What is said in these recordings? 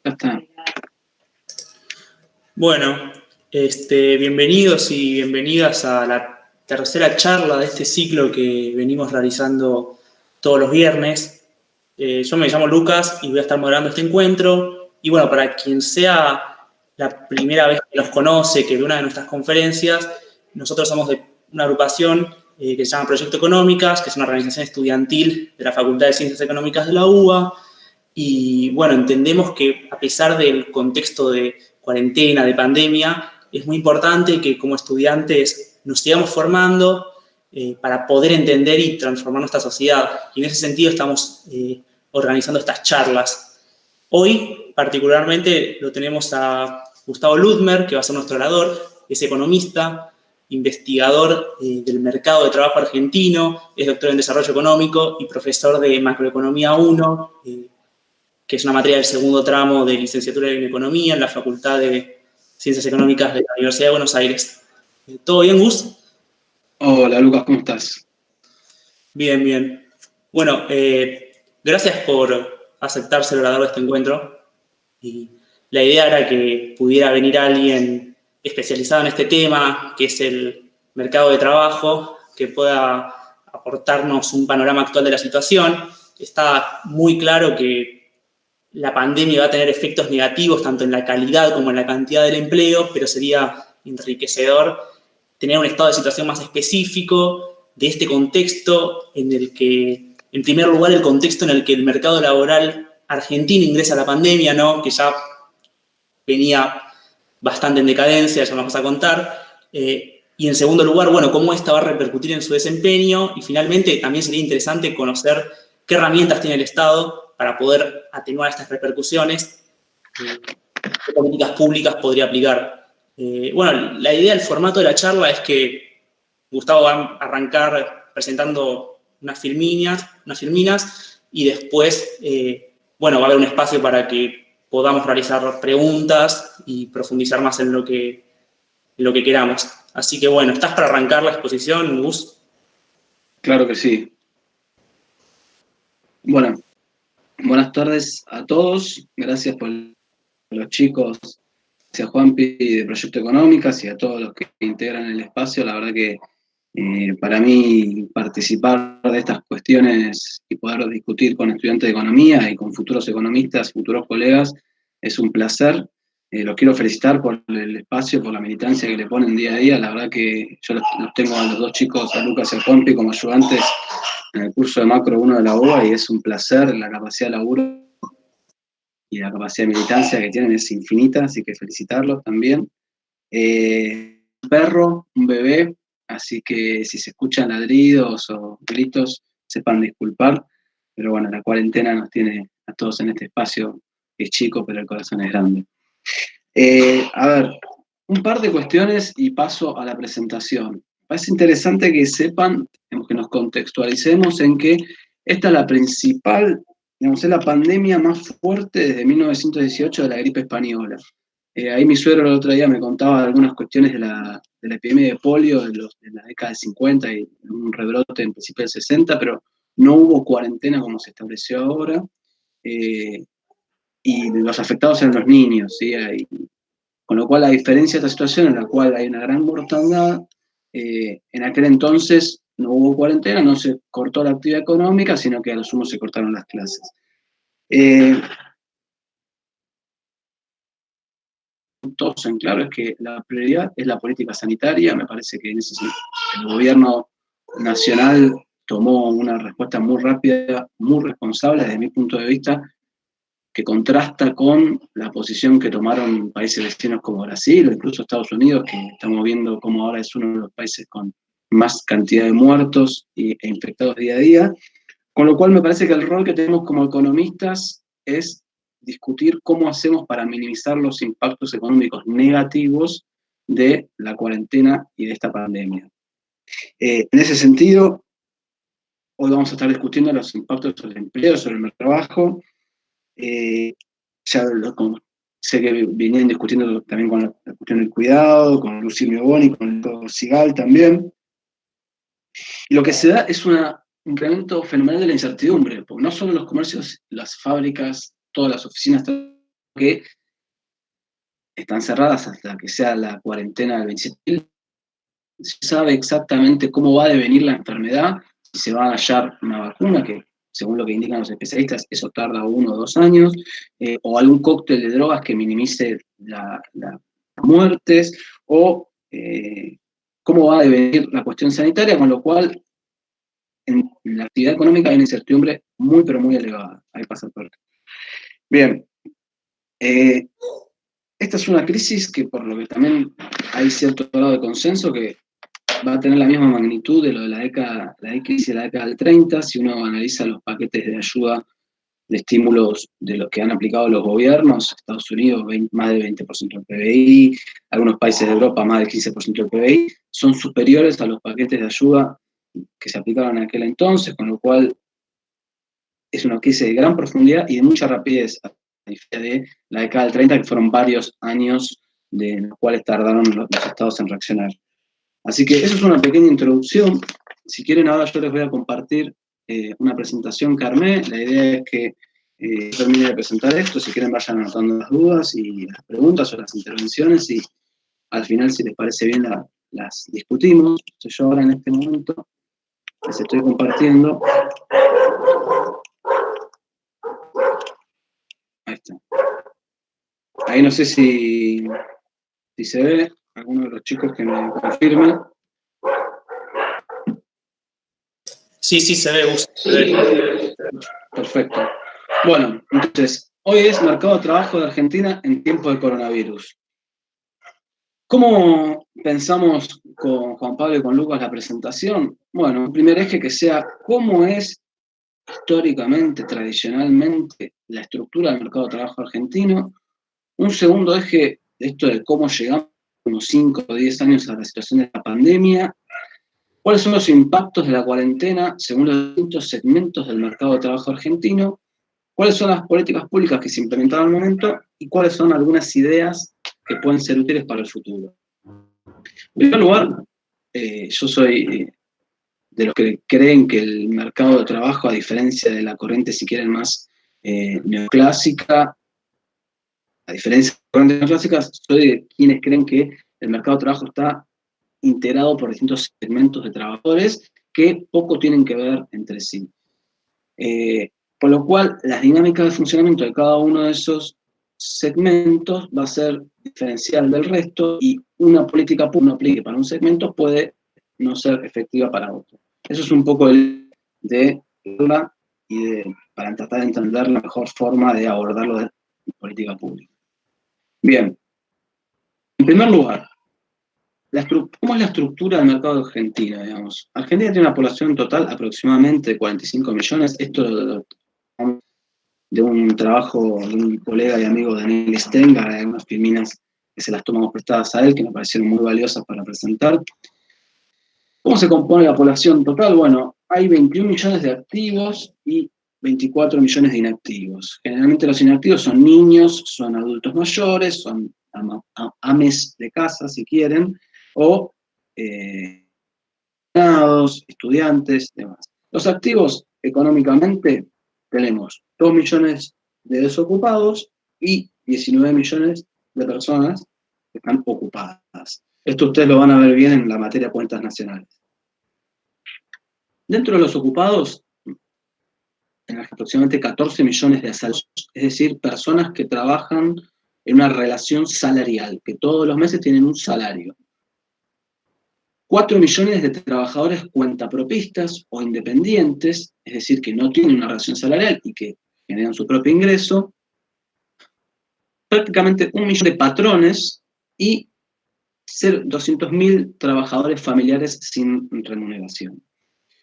Ya está. Bueno, bienvenidos y bienvenidas a la tercera charla de este ciclo que venimos realizando todos los viernes. Yo me llamo Lucas y voy a estar moderando este encuentro. Y bueno, para quien sea la primera vez que nos conoce, que ve una de nuestras conferencias, nosotros somos de una agrupación que se llama Proyecto Económicas, que es una organización estudiantil de la Facultad de Ciencias Económicas de la UBA. Y bueno, entendemos que a pesar del contexto de cuarentena, de pandemia, es muy importante que como estudiantes nos sigamos formando para poder entender y transformar nuestra sociedad. Y en ese sentido estamos organizando estas charlas. Hoy, particularmente, lo tenemos a Gustavo Ludmer, que va a ser nuestro orador, es economista, investigador del mercado de trabajo argentino, es doctor en Desarrollo Económico y profesor de Macroeconomía 1, que es una materia del segundo tramo de licenciatura en Economía en la Facultad de Ciencias Económicas de la Universidad de Buenos Aires. ¿Todo bien, Gus? Hola, Lucas, ¿cómo estás? Bien, bien. Bueno, gracias por aceptar ser orador de este encuentro. Y la idea era que pudiera venir alguien especializado en este tema, que es el mercado de trabajo, que pueda aportarnos un panorama actual de la situación. Está muy claro que la pandemia va a tener efectos negativos tanto en la calidad como en la cantidad del empleo, pero sería enriquecedor tener un estado de situación más específico de este contexto en el que, en primer lugar, el contexto en el que el mercado laboral argentino ingresa a la pandemia, ¿no? Que ya venía bastante en decadencia, ya nos vamos a contar. Y en segundo lugar, bueno, cómo esta va a repercutir en su desempeño. Y finalmente, también sería interesante conocer qué herramientas tiene el Estado para poder atenuar estas repercusiones, qué políticas públicas podría aplicar. Bueno, la idea del formato de la charla es que Gustavo va a arrancar presentando unas filminas y después, bueno, va a haber un espacio para que podamos realizar preguntas y profundizar más en lo que queramos. Así que bueno, ¿estás para arrancar la exposición, Gus? Claro que sí. Bueno, buenas tardes a todos. Gracias por los chicos, gracias a Juanpi de Proyecto Económicas y a todos los que integran el espacio. La verdad que para mí participar de estas cuestiones y poder discutir con estudiantes de economía y con futuros economistas, futuros colegas, es un placer. Los quiero felicitar por el espacio, por la militancia que le ponen día a día. La verdad que yo los tengo a los dos chicos, a Lucas y a Juanpi, como ayudantes en el curso de Macro 1 de la UBA y es un placer. La capacidad de laburo y la capacidad de militancia que tienen es infinita, así que felicitarlos también. Un perro, un bebé, así que si se escuchan ladridos o gritos, sepan disculpar, pero bueno, la cuarentena nos tiene a todos en este espacio, que es chico, pero el corazón es grande. A ver, un par de cuestiones y paso a la presentación. Me parece interesante que sepan, que nos contextualicemos en que esta es la principal, digamos, es la pandemia más fuerte desde 1918 de la gripe española. Ahí mi suegro el otro día me contaba algunas cuestiones de la epidemia de polio de la década del 50 y un rebrote en principio del 60, pero no hubo cuarentena como se estableció ahora. Y los afectados eran los niños, ¿sí? Con lo cual, a diferencia de esta situación en la cual hay una gran mortandad, en aquel entonces no hubo cuarentena, no se cortó la actividad económica, sino que a lo sumo se cortaron las clases. Todos en claro es que la prioridad es la política sanitaria. Me parece que en ese sentido el gobierno nacional tomó una respuesta muy rápida, muy responsable desde mi punto de vista, que contrasta con la posición que tomaron países vecinos como Brasil o incluso Estados Unidos, que estamos viendo como ahora es uno de los países con más cantidad de muertos e infectados día a día. Con lo cual me parece que el rol que tenemos como economistas es discutir cómo hacemos para minimizar los impactos económicos negativos de la cuarentena y de esta pandemia. En ese sentido, hoy vamos a estar discutiendo los impactos sobre el empleo, sobre el trabajo. Ya sé que vienen discutiendo también con la cuestión del cuidado, con Lucilio Boni, con el Sigal también. Y lo que se da es un incremento fenomenal de la incertidumbre, porque no solo los comercios, las fábricas, todas las oficinas que están cerradas hasta que sea la cuarentena del 27. Se sabe exactamente cómo va a devenir la enfermedad, si se va a hallar una vacuna, que según lo que indican los especialistas, eso tarda 1 o 2 años, o algún cóctel de drogas que minimice las muertes, o cómo va a devenir la cuestión sanitaria, con lo cual en la actividad económica hay una incertidumbre muy, pero muy elevada. Ahí pasa el puerto. Bien. Esta es una crisis que, por lo que también hay cierto grado de consenso, que va a tener la misma magnitud de lo de la crisis de la década del 30, si uno analiza los paquetes de ayuda, de estímulos de los que han aplicado los gobiernos. Estados Unidos, más del 20% del PBI, algunos países de Europa, más del 15% del PBI, son superiores a los paquetes de ayuda que se aplicaron en aquel entonces, con lo cual es una crisis de gran profundidad y de mucha rapidez, a diferencia de la década del 30, que fueron varios años de los cuales tardaron los estados en reaccionar. Así que eso es una pequeña introducción. Si quieren, ahora yo les voy a compartir una presentación que armé. La idea es que termine de presentar esto. Si quieren, vayan anotando las dudas y las preguntas o las intervenciones, y al final, si les parece bien, las discutimos. Entonces, yo ahora en este momento les estoy compartiendo. Ahí está. Ahí no sé si se ve. Alguno de los chicos que me confirme. Sí, se ve, Gus. Se ve. Perfecto. Bueno, entonces, hoy es Mercado de Trabajo de Argentina en tiempo de coronavirus. ¿Cómo pensamos con Juan Pablo y con Lucas la presentación? Bueno, un primer eje que sea cómo es históricamente, tradicionalmente, la estructura del mercado de trabajo argentino. Un segundo eje de esto de cómo llegamos unos 5 o 10 años a la situación de la pandemia. ¿Cuáles son los impactos de la cuarentena según los distintos segmentos del mercado de trabajo argentino? ¿Cuáles son las políticas públicas que se implementaron al momento? ¿Y cuáles son algunas ideas que pueden ser útiles para el futuro? En primer lugar, yo soy de los que creen que el mercado de trabajo, a diferencia de la corriente, si quieren, más neoclásica, a diferencia de la corriente neoclásica, soy de quienes creen que el mercado de trabajo está integrado por distintos segmentos de trabajadores que poco tienen que ver entre sí. Por lo cual, las dinámicas de funcionamiento de cada uno de esos segmentos va a ser diferencial del resto, y una política pública que uno aplique para un segmento puede no ser efectiva para otro. Eso es un poco para tratar de entender la mejor forma de abordarlo de política pública. Bien, en primer lugar, ¿cómo es la estructura del mercado argentino, digamos? Argentina tiene una población total aproximadamente de 45 millones. Esto de un trabajo de un colega y amigo, Daniel Stenga, hay unas filminas que se las tomamos prestadas a él, que me parecieron muy valiosas para presentar. ¿Cómo se compone la población total? Bueno, hay 21 millones de activos y 24 millones de inactivos. Generalmente los inactivos son niños, son adultos mayores, son ames de casa, si quieren, o estudiantes, demás. Los activos, económicamente, tenemos 2 millones de desocupados y 19 millones de personas que están ocupadas. Esto ustedes lo van a ver bien en la materia de cuentas nacionales. Dentro de los ocupados, en aproximadamente 14 millones de asalariados, es decir, personas que trabajan en una relación salarial, que todos los meses tienen un salario. 4 millones de trabajadores cuentapropistas o independientes, es decir, que no tienen una relación salarial y que generan su propio ingreso. Prácticamente 1 millón de patrones y 200.000 trabajadores familiares sin remuneración.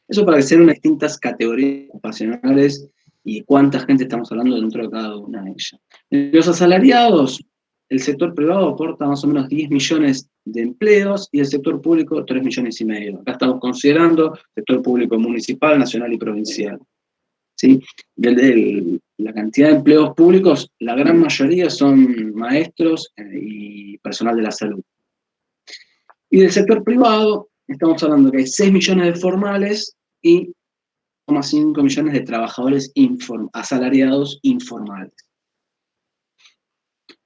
Eso para que sean unas distintas categorías ocupacionales y cuánta gente estamos hablando dentro de cada una de ellas. Los asalariados, el sector privado aporta más o menos 10 millones de empleos y el sector público 3 millones y medio. Acá estamos considerando sector público municipal, nacional y provincial. ¿Sí? La cantidad de empleos públicos, la gran mayoría son maestros y personal de la salud. Y del sector privado, estamos hablando que hay 6 millones de formales y 1,5 millones de trabajadores asalariados informales.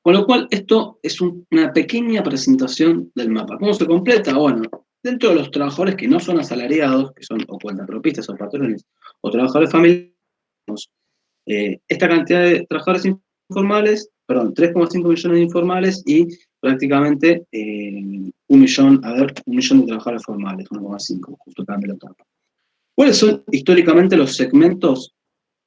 Con lo cual, esto es una pequeña presentación del mapa. ¿Cómo se completa? Bueno, dentro de los trabajadores que no son asalariados, que son o cuentapropistas o patrones, o trabajadores familiares, esta cantidad de trabajadores informales, perdón, 3,5 millones de informales y prácticamente 1 millón de trabajadores formales, 1,5, justo acá me lo tapa. ¿Cuáles son históricamente los segmentos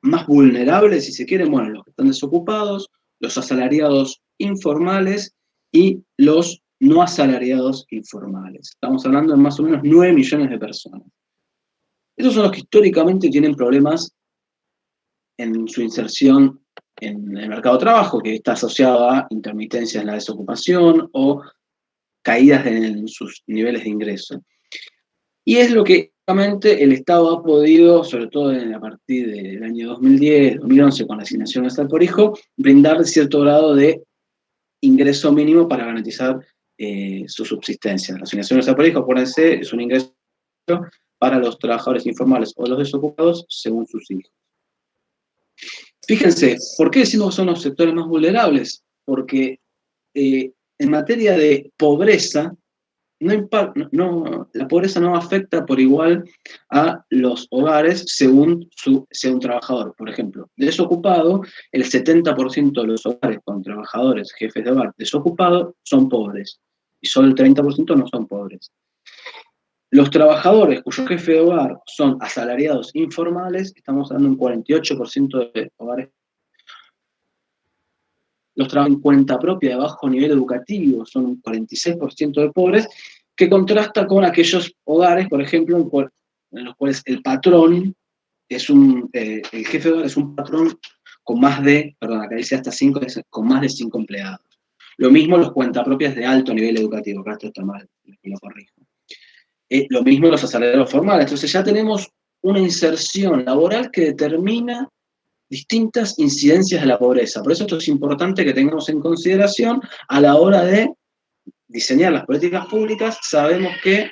más vulnerables, si se quieren? Bueno, los que están desocupados, los asalariados informales y los no asalariados informales. Estamos hablando de más o menos 9 millones de personas. Esos son los que históricamente tienen problemas en su inserción en el mercado de trabajo, que está asociado a intermitencias en la desocupación o caídas en sus niveles de ingreso. Y es lo que el Estado ha podido, sobre todo a partir del año 2010, 2011, con la asignación estatal por hijo, brindar cierto grado de ingreso mínimo para garantizar su subsistencia. La asignación estatal por hijo, acuérdense, es un ingreso para los trabajadores informales o los desocupados según sus hijos. Fíjense, ¿por qué decimos que son los sectores más vulnerables? Porque en materia de pobreza, la pobreza no afecta por igual a los hogares según sea un trabajador. Por ejemplo, desocupado, el 70% de los hogares con trabajadores, jefes de hogar desocupados, son pobres. Y solo el 30% no son pobres. Los trabajadores cuyo jefe de hogar son asalariados informales, estamos hablando de un 48% de hogares. Los trabajadores en cuenta propia de bajo nivel educativo son un 46% de pobres, que contrasta con aquellos hogares, por ejemplo, en los cuales el patrón es el jefe de hogar es un patrón con más de, acá dice hasta 5, con más de 5 empleados. Lo mismo los cuentapropias de alto nivel educativo, acá esto está mal, lo corrijo. Lo mismo los asalariados formales. Entonces ya tenemos una inserción laboral que determina distintas incidencias de la pobreza. Por eso esto es importante que tengamos en consideración a la hora de diseñar las políticas públicas. Sabemos que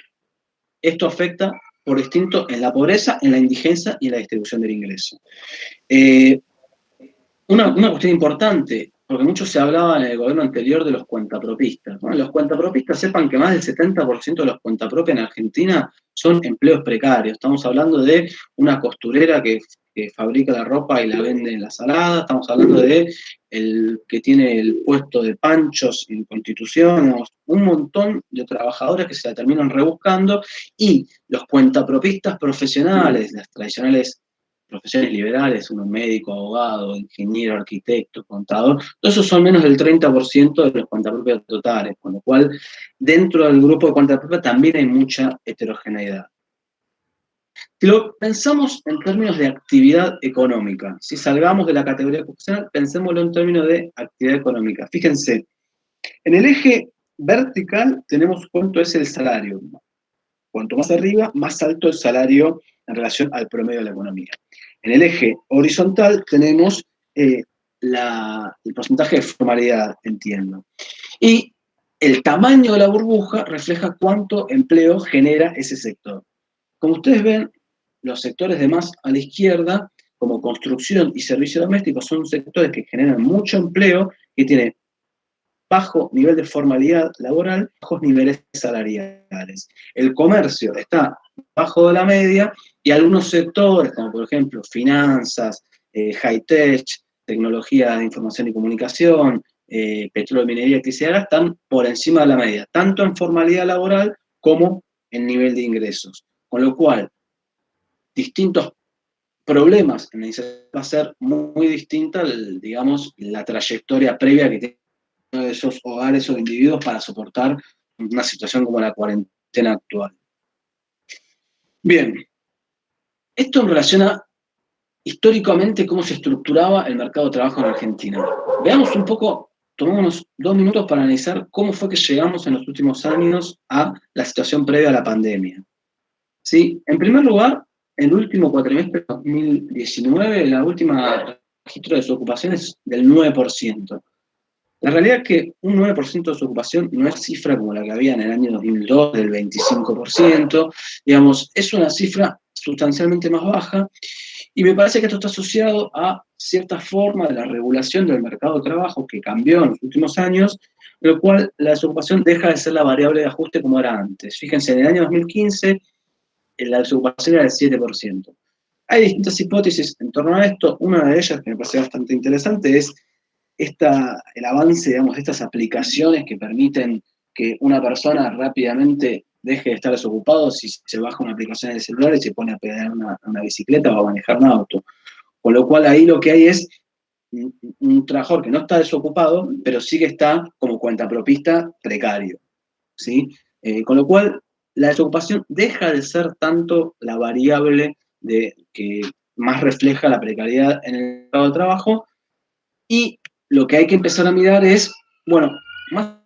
esto afecta por distinto en la pobreza, en la indigencia y en la distribución del ingreso. Una cuestión importante, porque mucho se hablaba en el gobierno anterior de los cuentapropistas. Bueno, los cuentapropistas, sepan que más del 70% de los cuentapropias en Argentina son empleos precarios. Estamos hablando de una costurera que fabrica la ropa y la vende en la Salada, estamos hablando de el que tiene el puesto de panchos en Constitución, un montón de trabajadores que se la terminan rebuscando, y los cuentapropistas profesionales, las tradicionales profesiones liberales, uno médico, abogado, ingeniero, arquitecto, contador, todos esos son menos del 30% de los cuentapropias totales, con lo cual dentro del grupo de cuentapropias también hay mucha heterogeneidad. Si lo pensamos en términos de actividad económica, si salgamos de la categoría profesional, pensémoslo en términos de actividad económica. Fíjense, en el eje vertical tenemos cuánto es el salario. Cuanto más arriba, más alto el salario en relación al promedio de la economía. En el eje horizontal tenemos el porcentaje de formalidad, entiendo. Y el tamaño de la burbuja refleja cuánto empleo genera ese sector. Como ustedes ven, los sectores de más a la izquierda, como construcción y servicios domésticos, son sectores que generan mucho empleo, que tienen bajo nivel de formalidad laboral, bajos niveles salariales. El comercio está bajo de la media y algunos sectores, como por ejemplo finanzas, high-tech, tecnología de información y comunicación, petróleo, minería, electricidad, están por encima de la media, tanto en formalidad laboral como en nivel de ingresos. Con lo cual, distintos problemas en la inserción va a ser muy distinta, digamos, la trayectoria previa que tiene de esos hogares o individuos para soportar una situación como la cuarentena actual. Bien, esto en relación a históricamente cómo se estructuraba el mercado de trabajo en Argentina. Veamos un poco, tomémonos 2 minutos para analizar cómo fue que llegamos en los últimos años a la situación previa a la pandemia. ¿Sí? En primer lugar, el último cuatrimestre de 2019, la última registro de desocupación es del 9%. La realidad es que un 9% de desocupación no es cifra como la que había en el año 2002, del 25%, digamos, es una cifra sustancialmente más baja, Y me parece que esto está asociado a cierta forma de la regulación del mercado de trabajo que cambió en los últimos años, en lo cual la desocupación deja de ser la variable de ajuste como era antes. Fíjense, en el año 2015 la desocupación era del 7%. Hay distintas hipótesis en torno a esto. Una de ellas, que me parece bastante interesante, es el avance, digamos, de estas aplicaciones que permiten que una persona rápidamente deje de estar desocupado si se baja una aplicación en el celular y se pone a pedalear una bicicleta o a manejar un auto. Con lo cual ahí lo que hay es un trabajador que no está desocupado, pero sí que está como cuentapropista precario, ¿sí? Con lo cual la desocupación deja de ser tanto la variable que más refleja la precariedad en el mercado de trabajo, y lo que hay que empezar a mirar es, bueno, más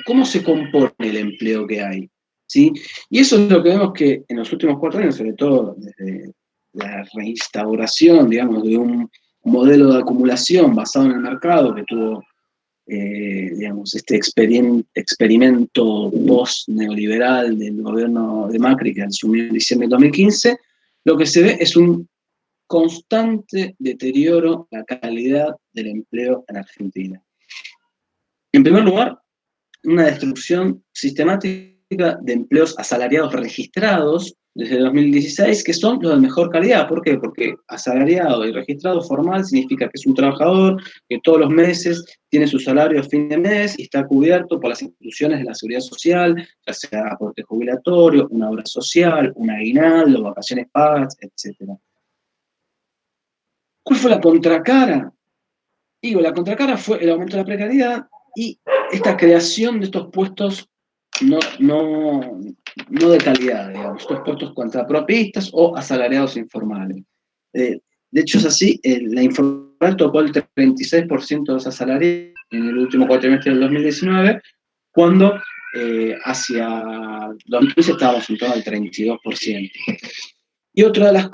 cómo se compone el empleo que hay, ¿sí? Y eso es lo que vemos que en los últimos 4 años, sobre todo desde la reinstauración, digamos, de un modelo de acumulación basado en el mercado que tuvo, digamos, este experimento post-neoliberal del gobierno de Macri que asumió en diciembre de 2015, lo que se ve es un constante deterioro de la calidad del empleo en Argentina. En primer lugar, una destrucción sistemática de empleos asalariados registrados desde 2016, que son los de mejor calidad. ¿Por qué? Porque asalariado y registrado formal significa que es un trabajador que todos los meses tiene su salario a fin de mes y está cubierto por las instituciones de la seguridad social, ya sea aporte jubilatorio, una obra social, un aguinaldo, vacaciones pagas, etc. ¿Cuál fue la contracara? Digo, la contracara fue el aumento de la precariedad y esta creación de estos puestos no de calidad, digamos, estos puestos contrapropistas o asalariados informales. De hecho, es así, la informal tocó el 36% de los asalariados en el último cuatrimestre del 2019, cuando hacia 2015 estábamos en torno al 32%. Y otra de las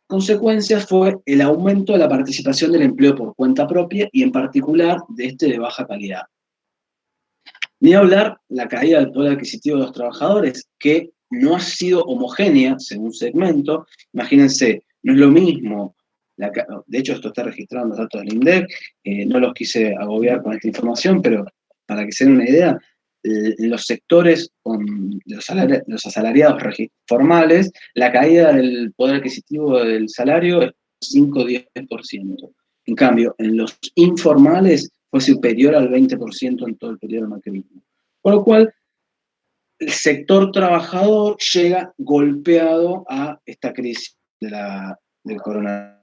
consecuencias fue el aumento de la participación del empleo por cuenta propia y en particular de este de baja calidad. Ni hablar la caída del poder adquisitivo de los trabajadores, que no ha sido homogénea según segmento. Imagínense, no es lo mismo, de hecho esto está registrado en los datos del INDEC, no los quise agobiar con esta información, pero para que se den una idea, los sectores de los asalariados formales, la caída del poder adquisitivo del salario es 5 o 10%. En cambio, en los informales fue superior al 20% en todo el periodo macrismo. Con lo cual, el sector trabajador llega golpeado a esta crisis del coronavirus.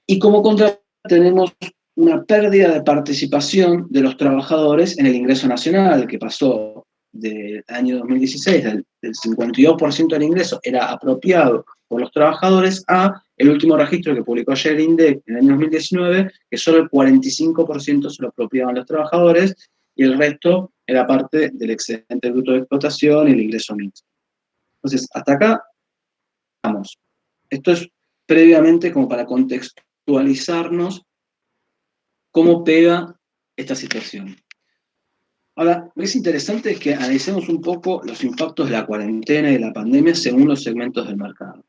Y como contra tenemos una pérdida de participación de los trabajadores en el ingreso nacional, que pasó del año 2016, del 52% del ingreso era apropiado por los trabajadores, a el último registro que publicó ayer el INDEC en el año 2019, que solo el 45% se lo apropiaban los trabajadores y el resto era parte del excedente bruto de explotación y el ingreso mixto. Entonces, hasta acá vamos. Esto es previamente como para contextualizarnos cómo pega esta situación. Ahora, es interesante que analicemos un poco los impactos de la cuarentena y de la pandemia según los segmentos del mercado.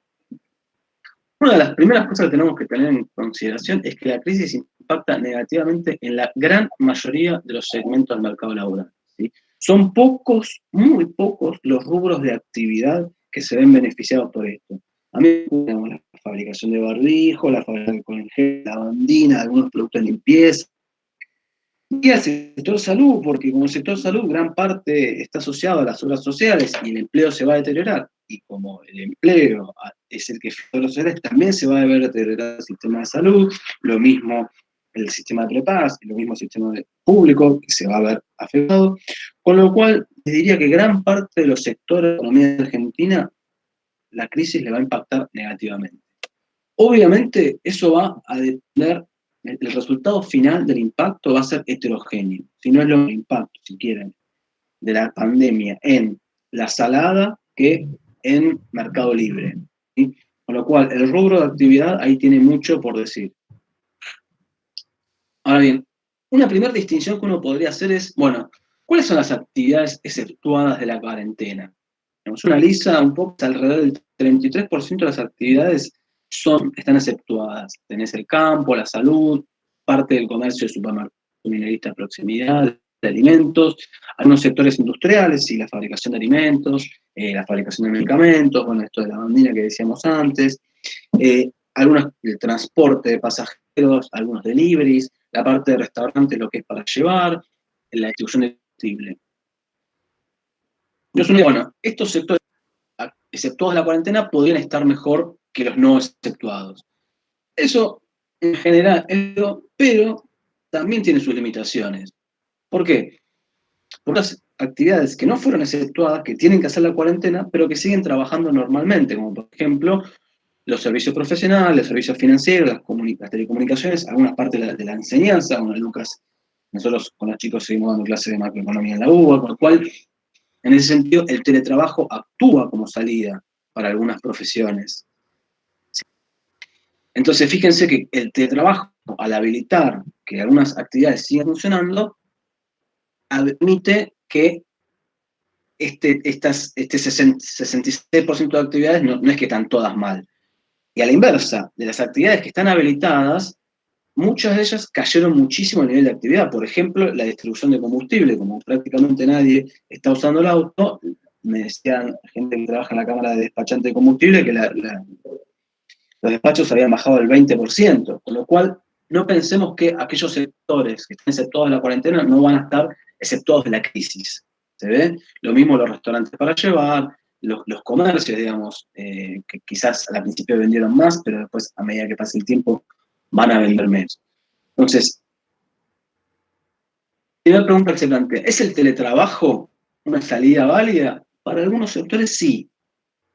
Una de las primeras cosas que tenemos que tener en consideración es que la crisis impacta negativamente en la gran mayoría de los segmentos del mercado laboral, ¿sí? Son pocos, muy pocos, los rubros de actividad que se ven beneficiados por esto. A mí tenemos la fabricación de barbijo, la fabricación de congel, la bandina, algunos productos de limpieza, y al sector salud, porque como el sector salud gran parte está asociado a las obras sociales y el empleo se va a deteriorar, y como el empleo es el que fija los sociales, también se va a ver deteriorar el sistema de salud, lo mismo el sistema de prepagas, lo mismo el sistema público que se va a ver afectado, con lo cual les diría que gran parte de los sectores de la economía argentina la crisis le va a impactar negativamente. Obviamente eso va a depender, el resultado final del impacto va a ser heterogéneo, si no es lo impacto, si quieren, de la pandemia en la salada que en mercado libre, ¿sí? Con lo cual, el rubro de actividad ahí tiene mucho por decir. Ahora bien, una primera distinción que uno podría hacer es, bueno, ¿cuáles son las actividades exceptuadas de la cuarentena? Uno analiza un poco, alrededor del 33% de las actividades están exceptuadas. Tenés el campo, la salud, parte del comercio de supermercados, mineristas de proximidad, de alimentos, algunos sectores industriales y la fabricación de alimentos, la fabricación de medicamentos, bueno, esto de la bandina que decíamos antes, algunos del transporte de pasajeros, algunos deliveries, la parte de restaurantes, lo que es para llevar, la distribución de combustible. Bueno, estos sectores, exceptuados de la cuarentena, podrían estar mejor que los no exceptuados. Eso, en general, pero también tiene sus limitaciones. ¿Por qué? Por las actividades que no fueron exceptuadas, que tienen que hacer la cuarentena, pero que siguen trabajando normalmente, como por ejemplo los servicios profesionales, los servicios financieros, las telecomunicaciones, algunas partes de la enseñanza. Bueno, Lucas, nosotros con los chicos seguimos dando clases de macroeconomía en la UBA, con lo cual, en ese sentido, el teletrabajo actúa como salida para algunas profesiones. Entonces, fíjense que el teletrabajo, al habilitar que algunas actividades sigan funcionando, admite que este 66% de actividades no es que están todas mal. Y a la inversa, de las actividades que están habilitadas, muchas de ellas cayeron muchísimo el nivel de actividad. Por ejemplo, la distribución de combustible, como prácticamente nadie está usando el auto, me decían gente que trabaja en la cámara de despachante de combustible que los despachos habían bajado el 20%, con lo cual no pensemos que aquellos sectores que están exceptuados de la cuarentena no van a estar exceptuados de la crisis. ¿Se ve? Lo mismo los restaurantes para llevar, los comercios, digamos, que quizás al principio vendieron más, pero después, a medida que pase el tiempo, van a vender menos. Entonces, la primera pregunta que se plantea, ¿es el teletrabajo una salida válida? Para algunos sectores sí.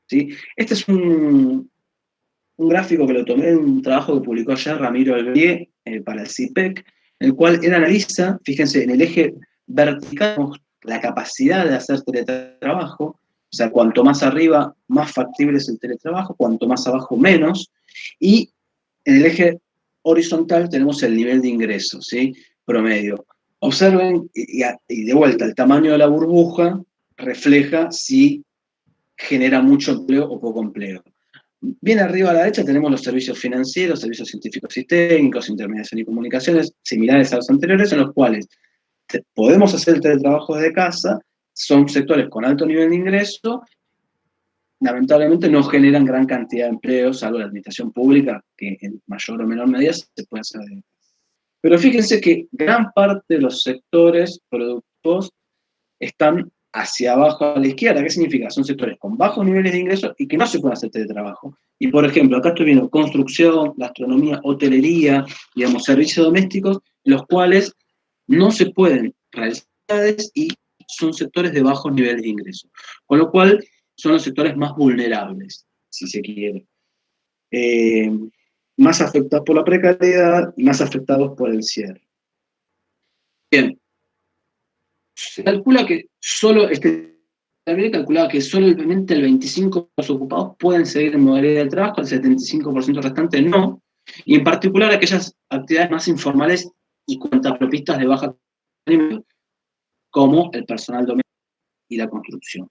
¿Sí? Este es un gráfico que lo tomé de un trabajo que publicó ayer Ramiro Albrié para el CIPEC, en el cual él analiza, fíjense, en el eje vertical, la capacidad de hacer teletrabajo, o sea, cuanto más arriba, más factible es el teletrabajo, cuanto más abajo, menos, y en el eje horizontal tenemos el nivel de ingreso, ¿sí? Promedio. Observen, y de vuelta, el tamaño de la burbuja refleja si genera mucho empleo o poco empleo. Bien arriba a la derecha tenemos los servicios financieros, servicios científicos y técnicos, intermediación y comunicaciones, similares a los anteriores, en los cuales podemos hacer el teletrabajo desde casa, son sectores con alto nivel de ingreso, lamentablemente no generan gran cantidad de empleos, salvo la administración pública, que en mayor o menor medida se puede hacer de casa. Pero fíjense que gran parte de los sectores productivos están hacia abajo a la izquierda. ¿Qué significa? Son sectores con bajos niveles de ingresos y que no se puede hacer teletrabajo. Y por ejemplo, acá estoy viendo construcción, gastronomía, hotelería, digamos, servicios domésticos, los cuales no se pueden realizar y son sectores de bajos niveles de ingresos. Con lo cual, son los sectores más vulnerables, si se quiere. Más afectados por la precariedad y más afectados por el cierre. Bien, se calcula que solo también calculaba que solamente el 25% de los ocupados pueden seguir en modalidad de trabajo, el 75% restante no, y en particular aquellas actividades más informales y cuentapropistas de baja nivel, como el personal doméstico y la construcción.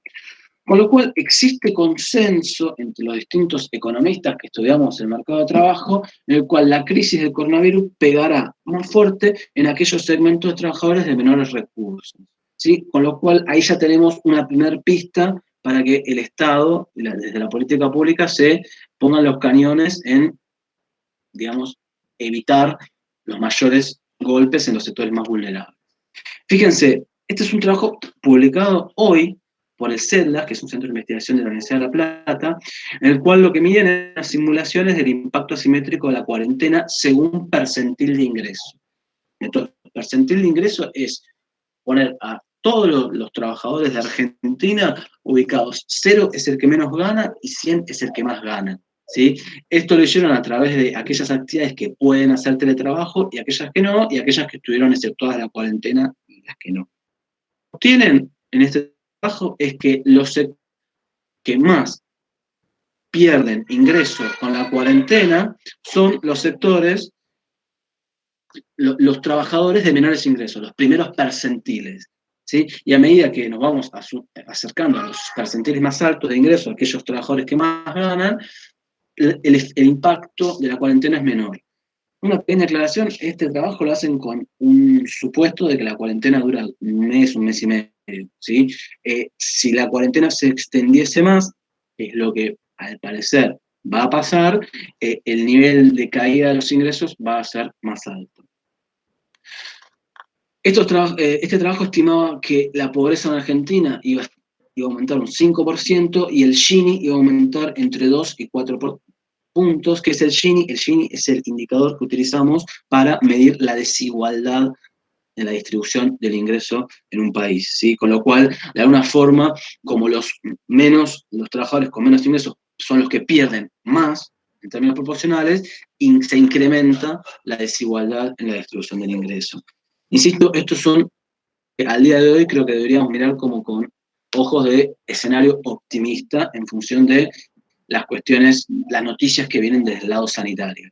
Con lo cual existe consenso entre los distintos economistas que estudiamos el mercado de trabajo, en el cual la crisis del coronavirus pegará más fuerte en aquellos segmentos de trabajadores de menores recursos. ¿Sí? Con lo cual ahí ya tenemos una primera pista para que el Estado, desde la política pública, se pongan los cañones en, digamos, evitar los mayores golpes en los sectores más vulnerables. Fíjense, este es un trabajo publicado hoy por el CEDLA, que es un centro de investigación de la Universidad de La Plata, en el cual lo que miden es las simulaciones del impacto asimétrico de la cuarentena según percentil de ingreso. Entonces, percentil de ingreso es poner a todos los trabajadores de Argentina ubicados. 0 es el que menos gana y 100 es el que más gana. ¿Sí? Esto lo hicieron a través de aquellas actividades que pueden hacer teletrabajo y aquellas que no, y aquellas que estuvieron exceptuadas de la cuarentena y las que no. Lo que tienen en este trabajo es que los que más pierden ingresos con la cuarentena son los sectores, los trabajadores de menores ingresos, los primeros percentiles. ¿Sí? Y a medida que nos vamos acercando a los percentiles más altos de ingresos, aquellos trabajadores que más ganan, el impacto de la cuarentena es menor. Una pequeña aclaración, este trabajo lo hacen con un supuesto de que la cuarentena dura un mes y medio, ¿sí? Si la cuarentena se extendiese más, que es lo que al parecer va a pasar, el nivel de caída de los ingresos va a ser más alto. Este trabajo estimaba que la pobreza en Argentina iba a aumentar un 5% y el Gini iba a aumentar entre 2 y 4 puntos. ¿Qué es el Gini? El Gini es el indicador que utilizamos para medir la desigualdad en la distribución del ingreso en un país, ¿sí? Con lo cual, de alguna forma, como los trabajadores con menos ingresos son los que pierden más en términos proporcionales, se incrementa la desigualdad en la distribución del ingreso. Insisto, estos son, al día de hoy, creo que deberíamos mirar como con ojos de escenario optimista en función de las cuestiones, las noticias que vienen desde el lado sanitario.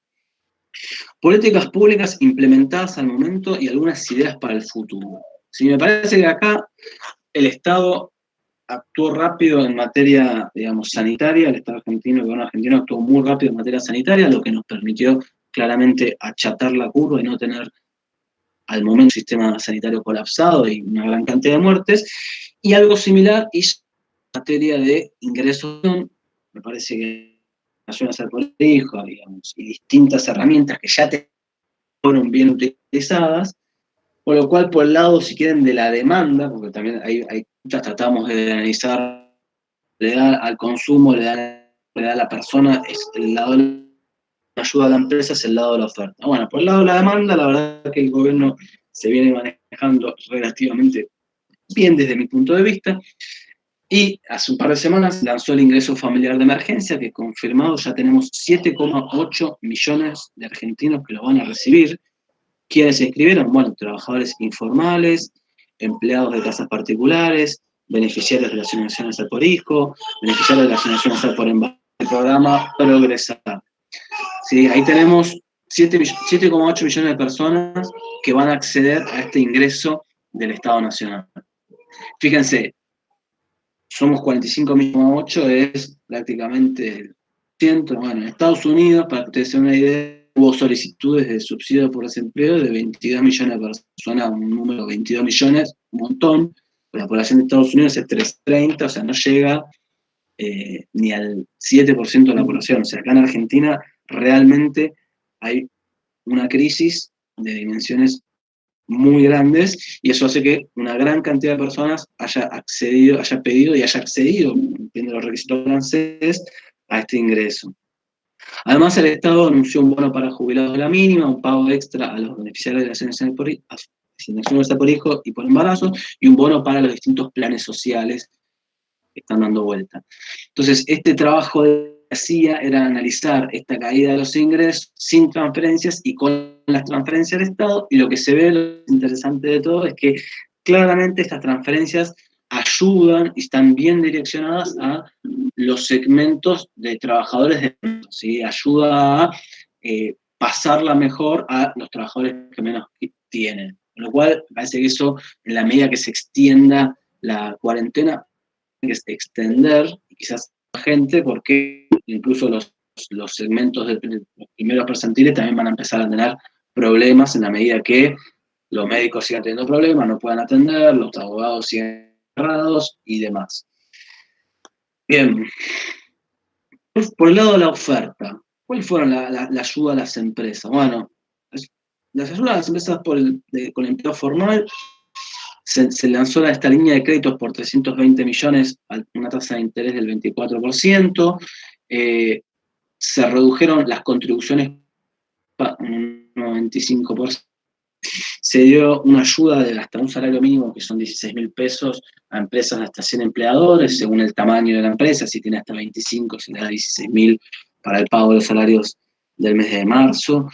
Políticas públicas implementadas al momento y algunas ideas para el futuro. Sí, me parece que acá el Estado actuó rápido en materia, digamos, sanitaria, el Estado argentino, el gobierno argentino actuó muy rápido en materia sanitaria, lo que nos permitió claramente achatar la curva y no tener al momento un sistema sanitario colapsado y una gran cantidad de muertes, y algo similar hizo en materia de ingresos, me parece que nació a ser por hijo, digamos, y distintas herramientas que ya fueron bien utilizadas, por lo cual, por el lado, si quieren, de la demanda, porque también tratamos de analizar, le da al consumo, le da a la persona, es el lado de la ayuda a la empresa, es el lado de la oferta. Bueno, por el lado de la demanda, la verdad que el gobierno se viene manejando relativamente bien desde mi punto de vista, y hace un par de semanas lanzó el ingreso familiar de emergencia, que confirmado ya tenemos 7,8 millones de argentinos que lo van a recibir. ¿Quiénes se inscribieron? Bueno, trabajadores informales, empleados de casas particulares, beneficiarios de la asignación nacional por hijo, beneficiarios de la asignación nacional por embarazo, el programa Progresar. ¿Sí? Ahí tenemos 7,8 millones de personas que van a acceder a este ingreso del Estado Nacional. Fíjense, somos 45,8, es prácticamente 100. Bueno, en Estados Unidos, para que ustedes se den una idea, hubo solicitudes de subsidio por desempleo de 22 millones de personas, un número de 22 millones, un montón. La población de Estados Unidos es 330, o sea, no llega ni al 7% de la población. O sea, acá en Argentina realmente hay una crisis de dimensiones muy grandes, y eso hace que una gran cantidad de personas haya pedido y haya accedido, cumpliendo los requisitos franceses, a este ingreso. Además, el Estado anunció un bono para jubilados de la mínima, un pago extra a los beneficiarios de la asignación por hijo y por embarazo, y un bono para los distintos planes sociales que están dando vuelta. Entonces, este trabajo de hacía era analizar esta caída de los ingresos sin transferencias y con las transferencias del Estado, y lo que se ve, lo interesante de todo, es que claramente estas transferencias ayudan y están bien direccionadas a los segmentos de trabajadores de, ¿sí? Ayuda a pasarla mejor a los trabajadores que menos tienen. Con lo cual, parece que eso, en la medida que se extienda la cuarentena, que extender, y quizás la gente, porque incluso los segmentos de los primeros percentiles también van a empezar a tener problemas en la medida que los médicos sigan teniendo problemas, no puedan atender, los abogados siguen cerrados y demás. Bien. Por el lado de la oferta, ¿cuál fueron la ayuda a las empresas? Bueno, las ayudas a las empresas con el empleo formal, se lanzó esta línea de créditos por 320 millones a una tasa de interés del 24%, se redujeron las contribuciones un 95%, se dio una ayuda de hasta un salario mínimo, que son 16.000 pesos, a empresas de hasta 100 empleadores, según el tamaño de la empresa. Si tiene hasta 25, se le da 16.000 para el pago de los salarios del mes de marzo.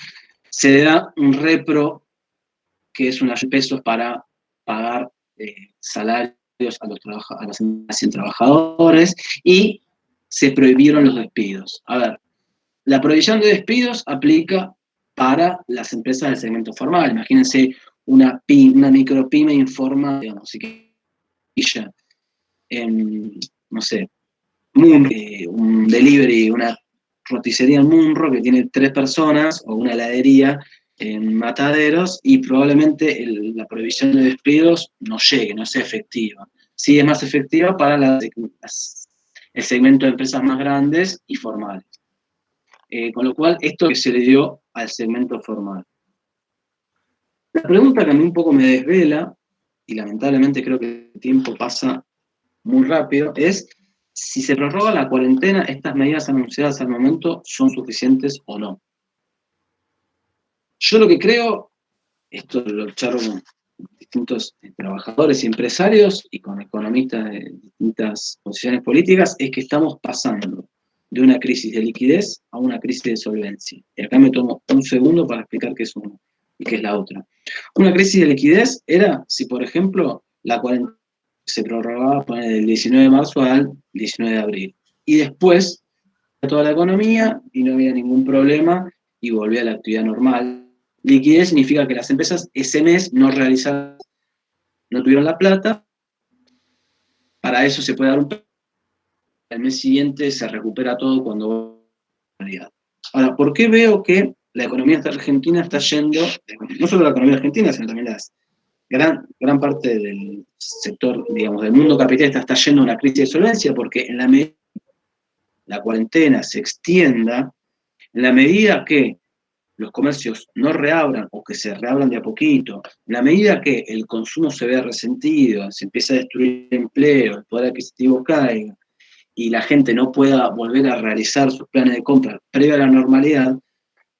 Se da un repro, que es unos pesos para pagar salarios a las 100 trabajadores, y se prohibieron los despidos. A ver, la prohibición de despidos aplica para las empresas del segmento formal. Imagínense una micropyme informal, digamos, no sé, un delivery, una roticería en Munro, que tiene 3 personas, o una heladería en Mataderos, y probablemente la prohibición de despidos no llegue, no sea efectiva. Sí es más efectiva para el segmento de empresas más grandes y formales. Con lo cual, esto que se le dio al segmento formal. La pregunta que a mí un poco me desvela, y lamentablemente creo que el tiempo pasa muy rápido, es si se prorroga la cuarentena, estas medidas anunciadas al momento son suficientes o no. Yo lo que creo, esto lo charlo con distintos trabajadores y empresarios y con economistas de distintas posiciones políticas, es que estamos pasando de una crisis de liquidez a una crisis de solvencia. Y acá me tomo un segundo para explicar qué es una y qué es la otra. Una crisis de liquidez era si, por ejemplo, la cuarentena se prorrogaba del 19 de marzo al 19 de abril. Y después, toda la economía y no había ningún problema y volvía a la actividad normal. Liquidez significa que las empresas ese mes no realizaron, no tuvieron la plata, para eso se puede dar un al mes siguiente se recupera todo cuando realidad. Ahora, ¿por qué veo que la economía argentina está yendo, no solo la economía argentina, sino también gran parte del sector, digamos, del mundo capitalista está yendo a una crisis de solvencia? Porque en la medida que la cuarentena se extienda, en la medida que los comercios no reabran o que se reabran de a poquito, en la medida que el consumo se vea resentido, se empieza a destruir el empleo, el poder adquisitivo caiga, y la gente no pueda volver a realizar sus planes de compra previo a la normalidad,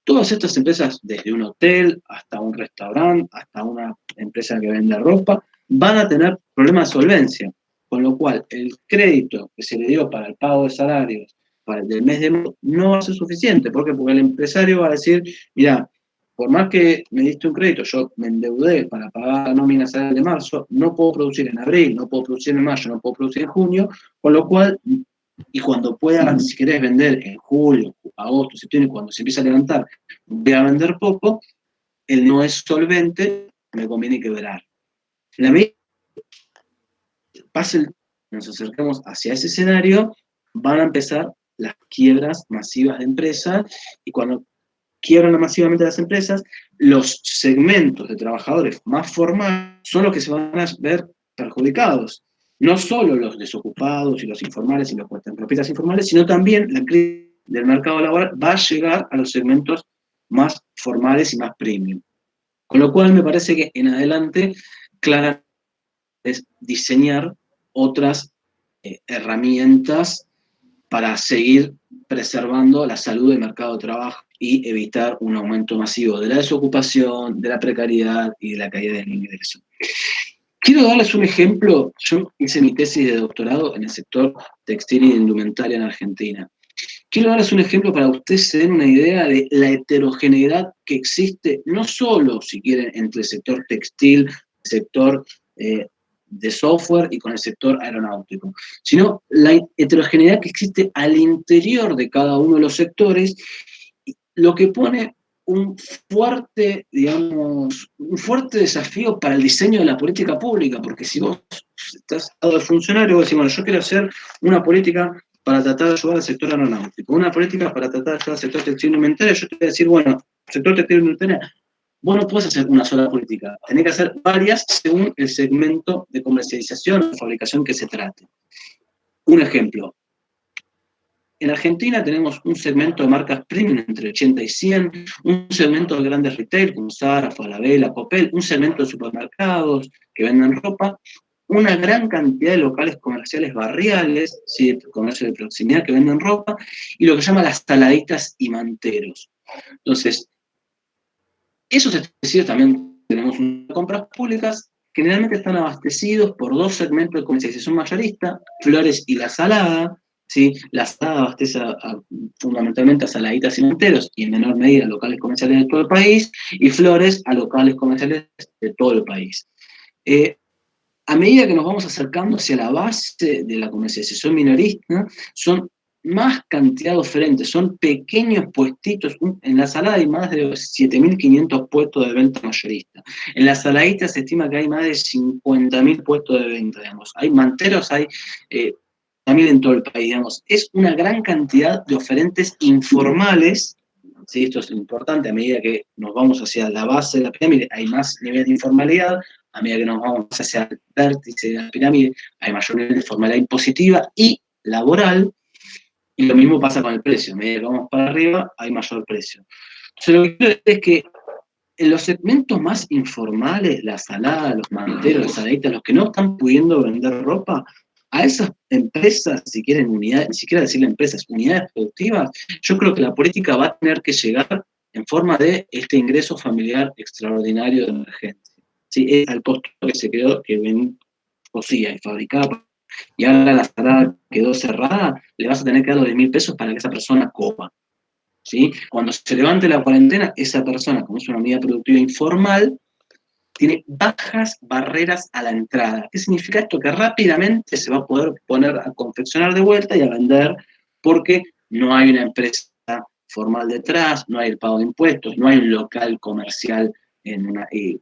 todas estas empresas, desde un hotel hasta un restaurante, hasta una empresa que vende ropa, van a tener problemas de solvencia. Con lo cual, el crédito que se le dio para el pago de salarios para el del mes de marzo no va a ser suficiente. ¿Por qué? Porque el empresario va a decir, mira, por más que me diste un crédito, yo me endeudé para pagar la nómina salarial de marzo, no puedo producir en abril, no puedo producir en mayo, no puedo producir en junio, con lo cual, y cuando pueda, si querés vender en julio, agosto, septiembre, cuando se empieza a levantar, voy a vender poco, él no es solvente, me conviene quebrar. En la medida que pase nos acercamos hacia ese escenario, van a empezar las quiebras masivas de empresas, y cuando quiebran masivamente las empresas, los segmentos de trabajadores más formales son los que se van a ver perjudicados. No solo los desocupados y los informales y los cuentapropistas informales, sino también la crisis del mercado laboral va a llegar a los segmentos más formales y más premium. Con lo cual me parece que en adelante, claramente, es diseñar otras herramientas para seguir preservando la salud del mercado de trabajo y evitar un aumento masivo de la desocupación, de la precariedad y de la caída del ingreso. Quiero darles un ejemplo. Yo hice mi tesis de doctorado en el sector textil y de indumentaria en Argentina. Quiero darles un ejemplo para que ustedes se den una idea de la heterogeneidad que existe, no solo, si quieren, entre el sector textil, el sector de software y con el sector aeronáutico, sino la heterogeneidad que existe al interior de cada uno de los sectores, lo que pone un fuerte, digamos, un fuerte desafío para el diseño de la política pública, porque si vos estás de funcionario, vos decís, bueno, yo quiero hacer una política para tratar de ayudar al sector aeronáutico, una política para tratar de ayudar al sector textil y indumentaria, yo te voy a decir, bueno, sector textil y indumentaria, vos no podés hacer una sola política, tenés que hacer varias según el segmento de comercialización o fabricación que se trate. Un ejemplo. En Argentina tenemos un segmento de marcas premium entre 80 y 100, un segmento de grandes retail como Zara, Falabella, Coppel, un segmento de supermercados que venden ropa, una gran cantidad de locales comerciales barriales, ¿sí? Comercio de proximidad que venden ropa, y lo que se llama las saladitas y manteros. Entonces, esos establecidos también tenemos unas compras públicas, generalmente están abastecidos por dos segmentos de comercialización mayorista, Flores y La Salada, ¿sí? La Salada abastece fundamentalmente a saladitas y manteros, y en menor medida a locales comerciales de todo el país, y Flores a locales comerciales de todo el país. A medida que nos vamos acercando hacia la base de la comercialización minorista, son más cantidad de oferentes, son pequeños puestitos. En La Salada hay más de 7.500 puestos de venta mayorista. En La Saladita se estima que hay más de 50.000 puestos de venta, digamos. Hay manteros, hay también en todo el país, digamos, es una gran cantidad de oferentes informales, ¿sí? Esto es importante, a medida que nos vamos hacia la base de la pirámide hay más nivel de informalidad, a medida que nos vamos hacia el vértice de la pirámide hay mayor nivel de formalidad impositiva y laboral, y lo mismo pasa con el precio, a medida que vamos para arriba hay mayor precio. Entonces lo que quiero decir es que en los segmentos más informales, la salada, los manteros, las saladitas, los que no están pudiendo vender ropa, a esas empresas, si quieren unidades, ni siquiera decirle empresas, unidades productivas, yo creo que la política va a tener que llegar en forma de este ingreso familiar extraordinario de emergencia. ¿Sí? Es al costo que se quedó, que cosía y fabricaba, y ahora la salada quedó cerrada, le vas a tener que dar los 10.000 pesos para que esa persona coma. ¿Sí? Cuando se levante la cuarentena, esa persona, como es una unidad productiva informal, tiene bajas barreras a la entrada. ¿Qué significa esto? Que rápidamente se va a poder poner a confeccionar de vuelta y a vender porque no hay una empresa formal detrás, no hay el pago de impuestos, no hay un local comercial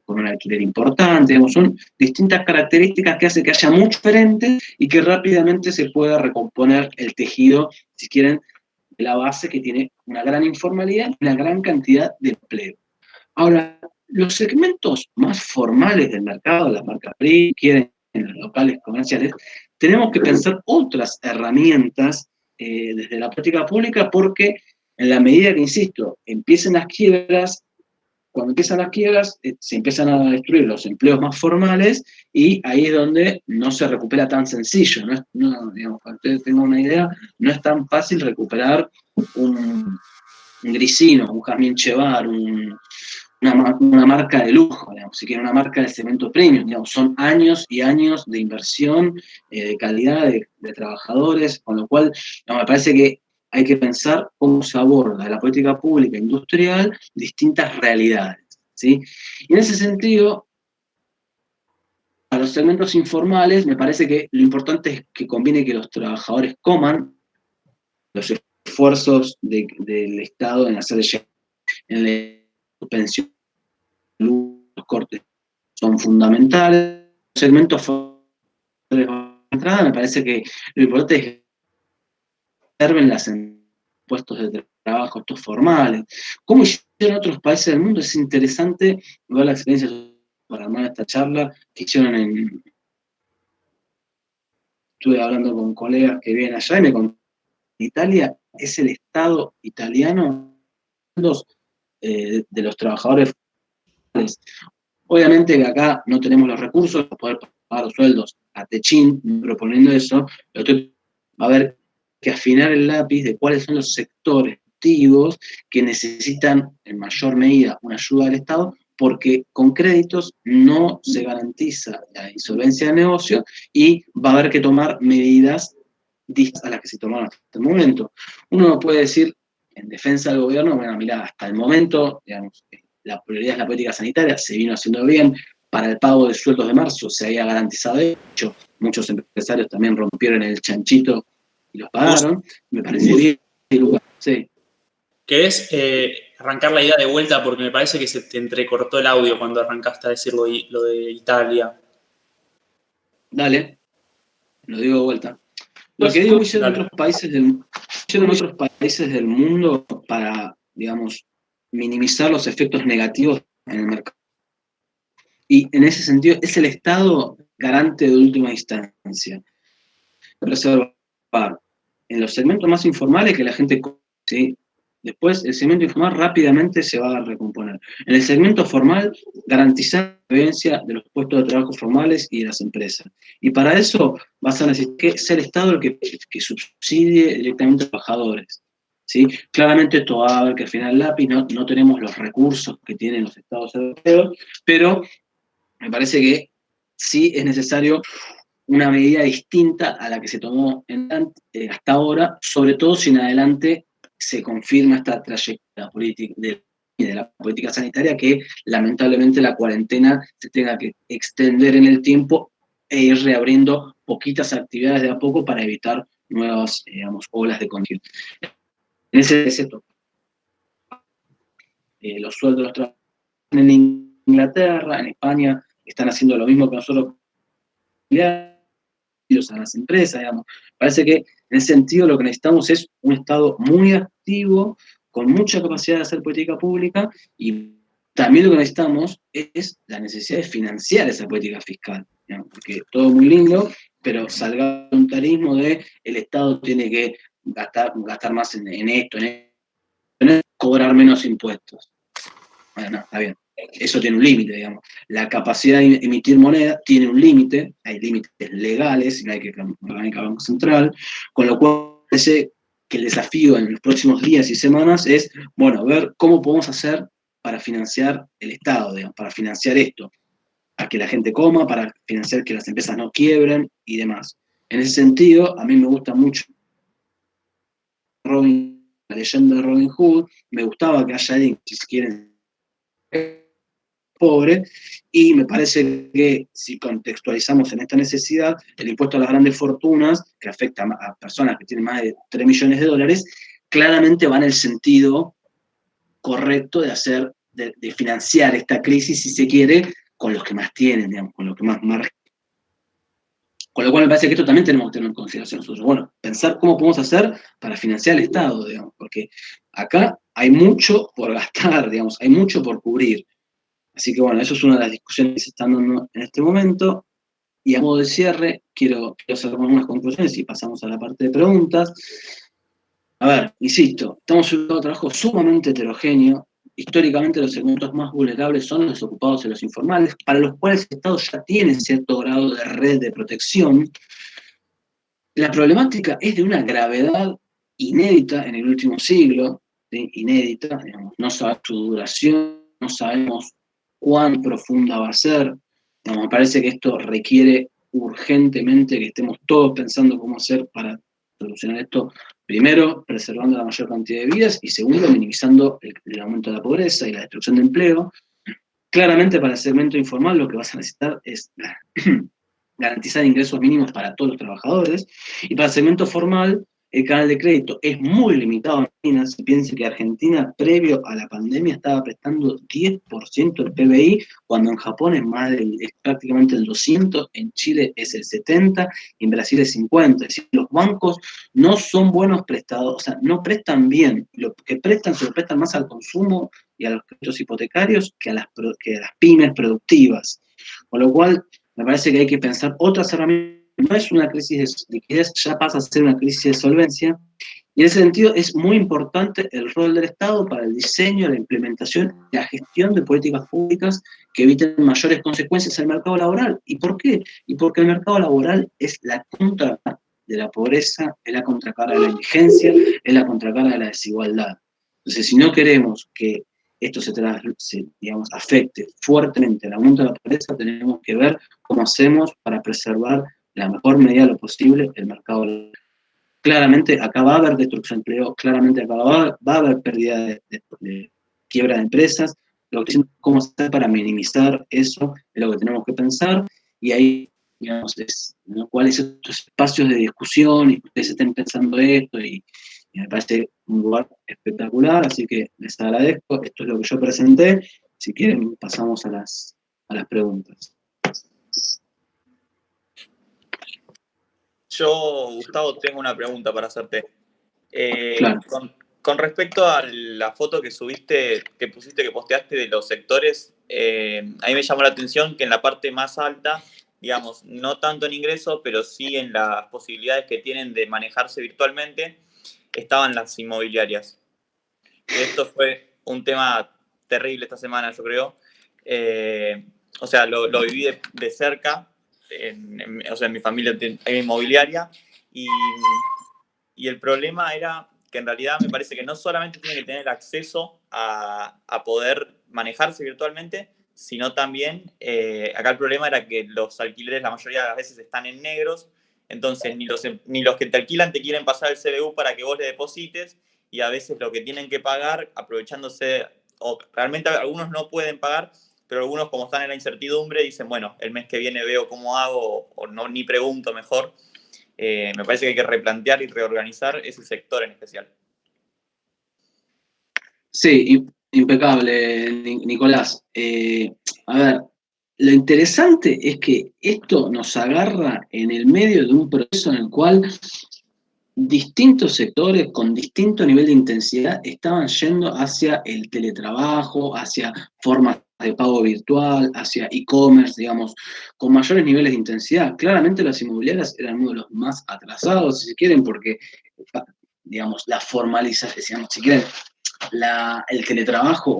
con un alquiler importante. Digamos, son distintas características que hacen que haya mucho diferente y que rápidamente se pueda recomponer el tejido, si quieren, de la base que tiene una gran informalidad y una gran cantidad de empleo. Ahora, los segmentos más formales del mercado, las marcas PRI, quieren en los locales comerciales, tenemos que pensar otras herramientas desde la política pública porque en la medida que, insisto, empiecen las quiebras, cuando empiezan las quiebras, se empiezan a destruir los empleos más formales y ahí es donde no se recupera tan sencillo. Digamos, para que ustedes tengan una idea, no es tan fácil recuperar un Grisino, un Jazmín Chevar, una marca de lujo, digamos, si quieren una marca de cemento premium, digamos, son años y años de inversión, de calidad de trabajadores, con lo cual me parece que hay que pensar cómo se aborda la política pública industrial distintas realidades, ¿sí? Y en ese sentido, a los segmentos informales me parece que lo importante es que conviene que los trabajadores coman los esfuerzos del Estado en hacer en la pensión, los cortes son fundamentales. Los segmentos de entrada, me parece que lo importante es que serven las puestos de trabajo, estos formales. ¿Cómo hicieron otros países del mundo? Es interesante ver la experiencia para armar esta charla que hicieron estuve hablando con colegas que viven allá y me contaron que Italia es el Estado italiano de los trabajadores. Obviamente que acá no tenemos los recursos para poder pagar los sueldos a techín, proponiendo eso, pero va a haber que afinar el lápiz de cuáles son los sectores activos que necesitan en mayor medida una ayuda del Estado, porque con créditos no se garantiza la insolvencia del negocio y va a haber que tomar medidas distintas a las que se tomaron hasta el momento. Uno puede decir, en defensa del gobierno, bueno, mira, hasta el momento, digamos, la prioridad es la política sanitaria, se vino haciendo bien, para el pago de sueldos de marzo se había garantizado, de hecho, muchos empresarios también rompieron el chanchito y los pagaron, me parece bien, sí. ¿Querés arrancar la idea de vuelta? Porque me parece que se te entrecortó el audio cuando arrancaste a decir lo de Italia. Dale, lo digo de vuelta. Lo que digo hicieron otros países del mundo para, digamos, minimizar los efectos negativos en el mercado. Y en ese sentido es el Estado garante de última instancia. Preservar en los segmentos más informales que la gente, ¿sí? Después el segmento informal rápidamente se va a recomponer. En el segmento formal, garantizar la vivencia de los puestos de trabajo formales y de las empresas. Y para eso vas a necesitar que sea el Estado el que subsidie directamente a los trabajadores. ¿Sí? Claramente esto va a haber que afinar el lápiz, no tenemos los recursos que tienen los Estados europeos, pero me parece que sí es necesario una medida distinta a la que se tomó hasta ahora, sobre todo si en adelante se confirma esta trayectoria política de la política sanitaria, que lamentablemente la cuarentena se tenga que extender en el tiempo e ir reabriendo poquitas actividades de a poco para evitar nuevas, digamos, olas de contagio. En ese sector, los sueldos de los trabajadores en Inglaterra, en España, están haciendo lo mismo que nosotros, a las empresas, digamos. Parece que en ese sentido lo que necesitamos es un Estado muy activo, con mucha capacidad de hacer política pública, y también lo que necesitamos es la necesidad de financiar esa política fiscal, digamos, porque todo muy lindo, pero salga el voluntarismo de el Estado tiene que gastar más en esto, cobrar menos impuestos. Bueno, no, está bien. Eso tiene un límite, digamos. La capacidad de emitir moneda tiene un límite, hay límites legales, y no hay que orgánica Banco Central, con lo cual parece que el desafío en los próximos días y semanas es, bueno, ver cómo podemos hacer para financiar el Estado, digamos, para financiar esto, a que la gente coma, para financiar que las empresas no quiebren y demás. En ese sentido, a mí me gusta mucho la leyenda de Robin Hood, me gustaba que haya alguien, si quieren, pobre, y me parece que si contextualizamos en esta necesidad, el impuesto a las grandes fortunas, que afecta a personas que tienen más de 3 millones de dólares, claramente va en el sentido correcto de de financiar esta crisis, si se quiere, con los que más tienen, digamos, con los que más margen. Con lo cual me parece que esto también tenemos que tener en consideración nosotros. Bueno, pensar cómo podemos hacer para financiar el Estado, digamos, porque acá hay mucho por gastar, digamos, hay mucho por cubrir. Así que bueno, eso es una de las discusiones que se están dando en este momento. Y a modo de cierre, quiero hacer algunas conclusiones y pasamos a la parte de preguntas. A ver, insisto, estamos en un trabajo sumamente heterogéneo. Históricamente los segmentos más vulnerables son los ocupados y los informales, para los cuales el Estado ya tiene cierto grado de red de protección. La problemática es de una gravedad inédita en el último siglo, ¿sí? Inédita, digamos, no sabemos su duración, no sabemos cuán profunda va a ser. Digamos, me parece que esto requiere urgentemente que estemos todos pensando cómo hacer para solucionar esto. Primero, preservando la mayor cantidad de vidas, y segundo, minimizando el aumento de la pobreza y la destrucción de empleo. Claramente, para el segmento informal lo que vas a necesitar es garantizar ingresos mínimos para todos los trabajadores, y para el segmento formal el canal de crédito es muy limitado en Argentina. Se piensa que Argentina, previo a la pandemia, estaba prestando 10% del PBI, cuando en Japón es prácticamente el 200%, en Chile es el 70%, y en Brasil es 50%. Es decir, los bancos no son buenos prestadores, o sea, no prestan bien. Lo que prestan se lo prestan más al consumo y a los créditos hipotecarios que a las pymes productivas. Con lo cual, me parece que hay que pensar otras herramientas. No es una crisis de liquidez, ya pasa a ser una crisis de solvencia. Y en ese sentido es muy importante el rol del Estado para el diseño, la implementación y la gestión de políticas públicas que eviten mayores consecuencias en el mercado laboral. ¿Y por qué? Y porque el mercado laboral es la contracara de la pobreza, es la contracara de la indigencia, es la contracara de la desigualdad. Entonces, si no queremos que esto digamos, afecte fuertemente el aumento de la pobreza, tenemos que ver cómo hacemos para preservar la mejor medida de lo posible el mercado laboral. Claramente acá va a haber destrucción de empleo, claramente acá va a haber pérdida de quiebra de empresas. Lo que cómo hacer para minimizar eso es lo que tenemos que pensar, y ahí, digamos, cuáles son estos espacios de discusión y que ustedes estén pensando esto, y me parece un lugar espectacular, así que les agradezco. Esto es lo que yo presenté. Si quieren, pasamos a las preguntas. Yo, Gustavo, tengo una pregunta para hacerte. Claro. Con respecto a la foto que subiste, que posteaste de los sectores, a mí me llamó la atención que en la parte más alta, digamos, no tanto en ingresos, pero sí en las posibilidades que tienen de manejarse virtualmente, estaban las inmobiliarias. Esto fue un tema terrible esta semana, yo creo. O sea, lo viví de cerca. O sea, en mi familia hay inmobiliaria. Y el problema era que en realidad me parece que no solamente tiene que tener acceso a poder manejarse virtualmente, sino también, acá el problema era que los alquileres la mayoría de las veces están en negros, entonces ni los que te alquilan te quieren pasar el CBU para que vos le deposites, y a veces lo que tienen que pagar, aprovechándose, o realmente algunos no pueden pagar, pero algunos, como están en la incertidumbre, dicen, bueno, el mes que viene veo cómo hago, o no, ni pregunto mejor. Me parece que hay que replantear y reorganizar ese sector en especial. Sí, impecable, Nicolás. A ver, lo interesante es que esto nos agarra en el medio de un proceso en el cual distintos sectores con distinto nivel de intensidad estaban yendo hacia el teletrabajo, hacia formas de pago virtual, hacia e-commerce, digamos, con mayores niveles de intensidad. Claramente las inmobiliarias eran uno de los más atrasados, si se quieren, porque, digamos, la formalización, si quieren, el teletrabajo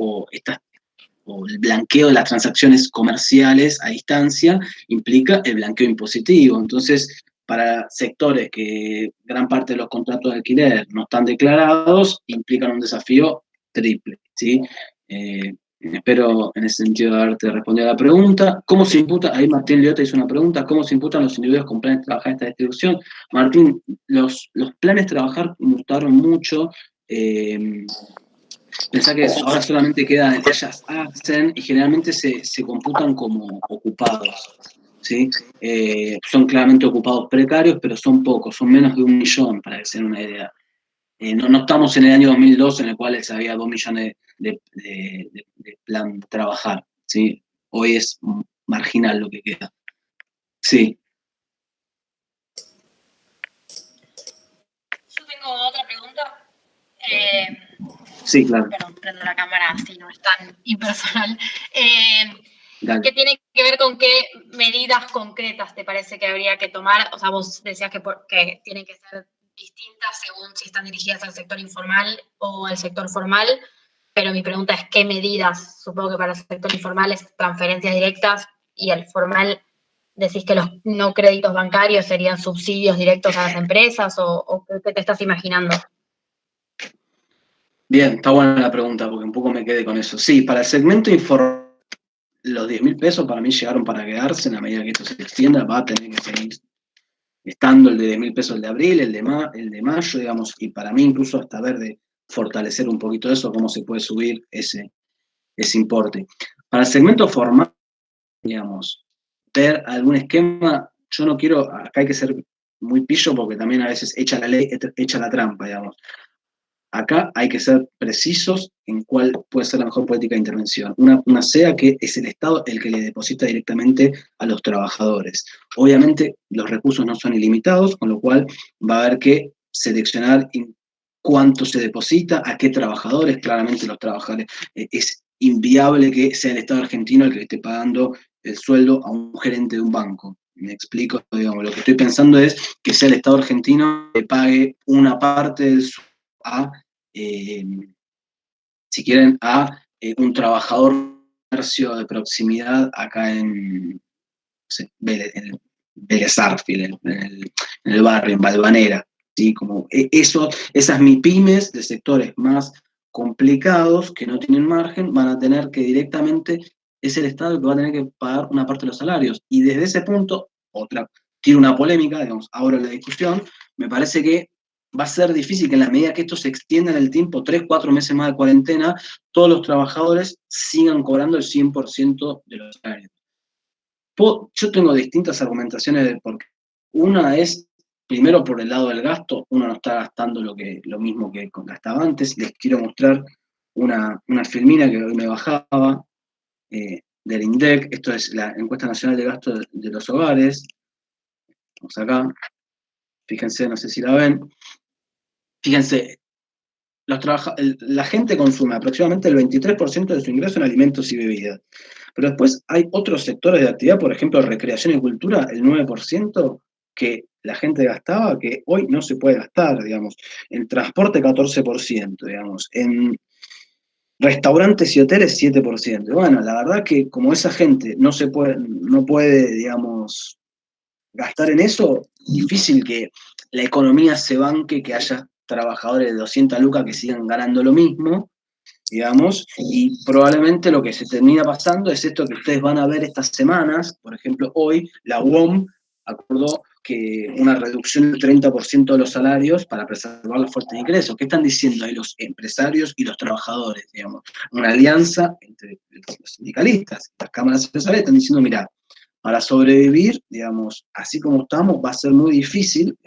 o el blanqueo de las transacciones comerciales a distancia implica el blanqueo impositivo. Entonces, para sectores que gran parte de los contratos de alquiler no están declarados, implican un desafío triple, ¿sí? Espero en ese sentido haberte respondido a la pregunta. ¿Cómo se imputa? Ahí Martín Liotta hizo una pregunta. ¿Cómo se imputan los individuos con planes de trabajar esta distribución? Martín, los planes de trabajar mutaron mucho. Pensá que ahora solamente quedan ellas hacen y generalmente se computan como ocupados, ¿sí? Son claramente ocupados precarios, pero son pocos, son menos de 1 millón, para que se den una idea. No estamos en el año 2002 en el cual había 2 millones de plan de trabajar, ¿sí? Hoy es marginal lo que queda. Sí. Yo tengo otra pregunta. Sí, claro. Perdón, prendo la cámara así no es tan impersonal. ¿Qué tiene que ver con qué medidas concretas te parece que habría que tomar? O sea, vos decías que tienen que ser distintas según si están dirigidas al sector informal o al sector formal, pero mi pregunta es ¿qué medidas? Supongo que para el sector informal es transferencias directas y el formal decís que los no créditos bancarios serían subsidios directos a las empresas o ¿qué te estás imaginando? Bien, está buena la pregunta porque un poco me quedé con eso. Sí, para el segmento informal, los 10.000 pesos para mí llegaron para quedarse. En la medida que esto se extienda, va a tener que seguir estando el de 10.000 pesos el de abril, el de mayo, digamos, y para mí incluso hasta ver de fortalecer un poquito eso, cómo se puede subir ese importe. Para el segmento formal, digamos, ver algún esquema, yo no quiero, acá hay que ser muy pillo porque también a veces echa la ley, echa la trampa, digamos. Acá hay que ser precisos en cuál puede ser la mejor política de intervención. Una sea que es el Estado el que le deposita directamente a los trabajadores. Obviamente los recursos no son ilimitados, con lo cual va a haber que seleccionar en cuánto se deposita, a qué trabajadores. Claramente los trabajadores, es inviable que sea el Estado argentino el que le esté pagando el sueldo a un gerente de un banco. Me explico, digamos, lo que estoy pensando es que sea el Estado argentino que pague una parte del sueldo a, si quieren, a un trabajador comercio de proximidad acá en, no sé, Vélez Arfield, en el barrio, en Valvanera, ¿sí? Como esas MIPYMES de sectores más complicados que no tienen margen van a tener que directamente, es el Estado el que va a tener que pagar una parte de los salarios. Y desde ese punto, tiene una polémica, digamos, ahora la discusión, me parece que va a ser difícil que en la medida que esto se extienda en el tiempo, 3, 4 meses más de cuarentena, todos los trabajadores sigan cobrando el 100% de los salarios. Yo tengo distintas argumentaciones de por qué. Una es, primero por el lado del gasto, uno no está gastando lo mismo que gastaba antes. Les quiero mostrar una filmina que hoy me bajaba del INDEC. Esto es la encuesta nacional de gasto de los hogares. Vamos acá. Fíjense, no sé si la ven. Fíjense, la gente consume aproximadamente el 23% de su ingreso en alimentos y bebidas. Pero después hay otros sectores de actividad, por ejemplo, recreación y cultura, el 9% que la gente gastaba, que hoy no se puede gastar, digamos. En transporte, 14%, digamos. En restaurantes y hoteles, 7%. Y bueno, la verdad que como esa gente no puede, digamos, gastar en eso, difícil que la economía se banque, que haya trabajadores de 200 lucas que sigan ganando lo mismo, digamos, y probablemente lo que se termina pasando es esto que ustedes van a ver estas semanas. Por ejemplo, hoy la UOM acordó que una reducción del 30% de los salarios para preservar la fuente de ingresos. ¿Qué están diciendo ahí los empresarios y los trabajadores? Digamos, una alianza entre los sindicalistas, las cámaras empresariales están diciendo, mira, para sobrevivir, digamos, así como estamos, va a ser muy difícil,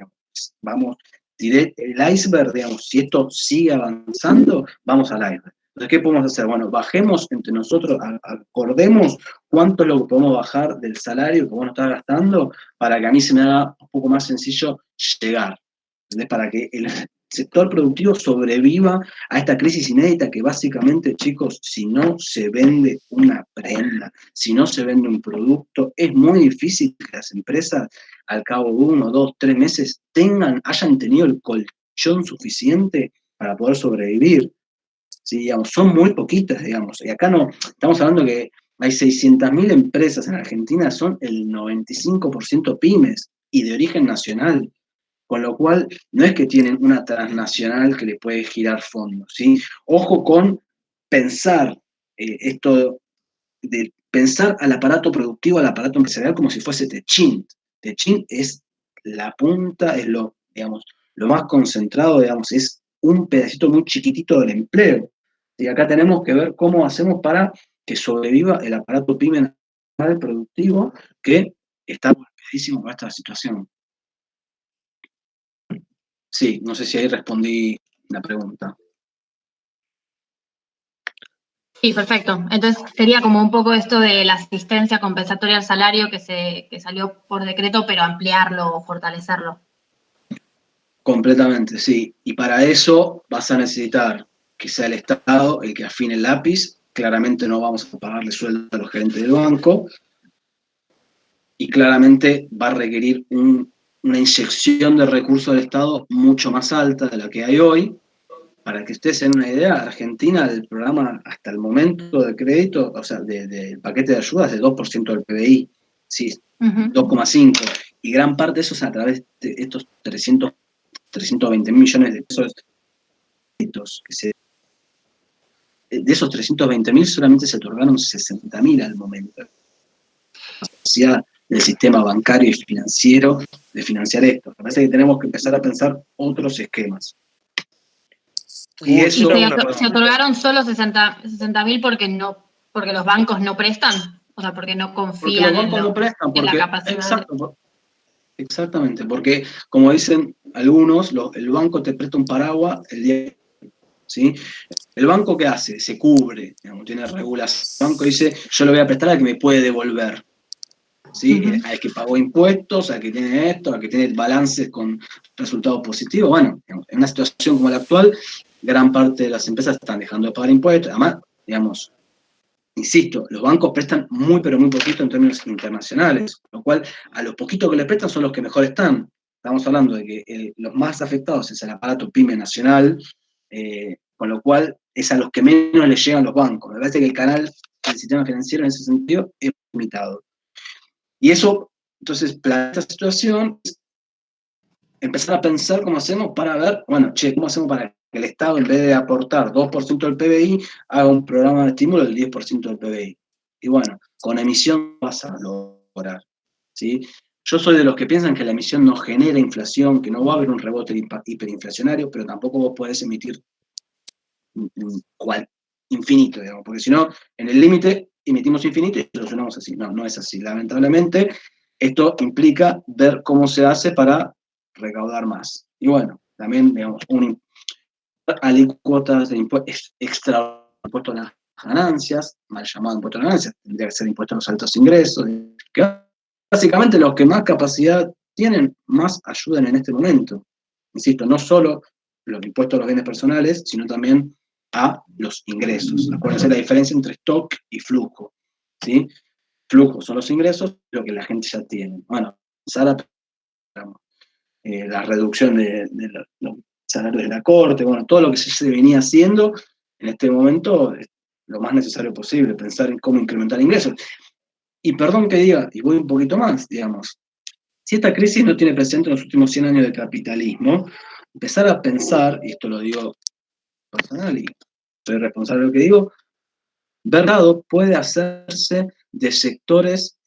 digamos, tiré el iceberg, digamos, si esto sigue avanzando, vamos al iceberg. Entonces, ¿qué podemos hacer? Bueno, bajemos entre nosotros, acordemos cuánto es lo que podemos bajar del salario que vos no estás gastando para que a mí se me haga un poco más sencillo llegar. ¿Entendés? Para que el sector productivo sobreviva a esta crisis inédita que básicamente, chicos, si no se vende una prenda, si no se vende un producto, es muy difícil que las empresas al cabo de 1, 2, 3 meses hayan tenido el colchón suficiente para poder sobrevivir. Sí, digamos, son muy poquitas, digamos. Y acá no, estamos hablando que hay 600.000 empresas en Argentina, son el 95% pymes y de origen nacional. Con lo cual, no es que tienen una transnacional que le puede girar fondos, ¿sí? Ojo con pensar esto, de pensar al aparato productivo, al aparato empresarial como si fuese Techint. Techint es la punta, es digamos, lo más concentrado, digamos, es un pedacito muy chiquitito del empleo. Y acá tenemos que ver cómo hacemos para que sobreviva el aparato pyme productivo que está golpeadísimo con esta situación. Sí, no sé si ahí respondí la pregunta. Sí, perfecto. Entonces sería como un poco esto de la asistencia compensatoria al salario que salió por decreto, pero ampliarlo o fortalecerlo. Completamente, sí. Y para eso vas a necesitar que sea el Estado el que afine el lápiz. Claramente no vamos a pagarle sueldo a los gerentes del banco. Y claramente va a requerir una inyección de recursos del Estado mucho más alta de la que hay hoy. Para que ustedes se den una idea, Argentina, el programa hasta el momento de crédito, o sea, del paquete de ayudas, es de 2% del PBI, sí, 2,5%. Y gran parte de eso es a través de estos 320 millones de pesos de esos 320.000 solamente se otorgaron 60.000 al momento. La capacidad del sistema bancario y financiero de financiar esto. Me parece que tenemos que empezar a pensar otros esquemas. Y eso, ¿se otorgaron solo 60.000 porque los bancos no prestan? O sea, porque no confían en la capacidad. Exactamente, porque como dicen algunos, el banco te presta un paraguas el día, ¿sí? El banco, ¿qué hace? Se cubre, digamos, tiene regulación. El banco dice, yo le voy a prestar al que me puede devolver, ¿sí? Al que pagó impuestos, al que tiene esto, al que tiene balances con resultados positivos. Bueno, digamos, en una situación como la actual, gran parte de las empresas están dejando de pagar impuestos. Además, digamos, insisto, los bancos prestan muy, pero muy poquito en términos internacionales, lo cual a los poquitos que le prestan son los que mejor están. Estamos hablando de que los más afectados es el aparato pyme nacional, con lo cual es a los que menos les llegan los bancos. Me parece que el canal del sistema financiero en ese sentido es limitado. Y eso, entonces, plantea esta situación, empezar a pensar cómo hacemos para ver, bueno, ¿cómo hacemos para que el Estado, en vez de aportar 2% del PBI, haga un programa de estímulo del 10% del PBI? Y bueno, con emisión vas a lograr, ¿sí? Yo soy de los que piensan que la emisión no genera inflación, que no va a haber un rebote hiperinflacionario, pero tampoco vos podés emitir infinito, digamos, porque si no, en el límite emitimos infinito y solucionamos así. No, no es así. Lamentablemente, esto implica ver cómo se hace para recaudar más. Y bueno, también, digamos, alícuotas de extra impuesto a las ganancias, mal llamado impuesto a las ganancias, tendría que ser impuesto a los altos ingresos, que básicamente los que más capacidad tienen, más ayudan en este momento. Insisto, no solo los impuestos a los bienes personales, sino también a los ingresos. Acuérdense la diferencia entre stock y flujo, ¿sí? Flujo son los ingresos, lo que la gente ya tiene. Bueno, la reducción de los salarios de la corte, bueno, todo lo que se venía haciendo en este momento es lo más necesario posible, pensar en cómo incrementar ingresos. Y perdón que diga, y voy un poquito más, digamos, si esta crisis no tiene presente en los últimos 100 años de capitalismo, empezar a pensar, y esto lo digo personal y soy responsable de lo que digo, verdad puede hacerse de sectores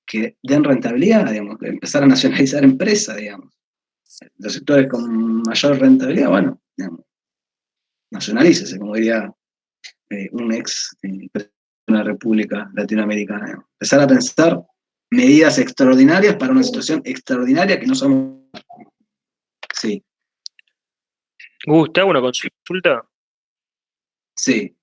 que den rentabilidad, digamos, empezar a nacionalizar empresas, digamos. Los sectores con mayor rentabilidad, bueno, digamos, nacionalícese, como diría un ex presidente de una república latinoamericana. Digamos. Empezar a pensar medidas extraordinarias para una situación extraordinaria que no somos. Sí. ¿Te hago una consulta? Sí.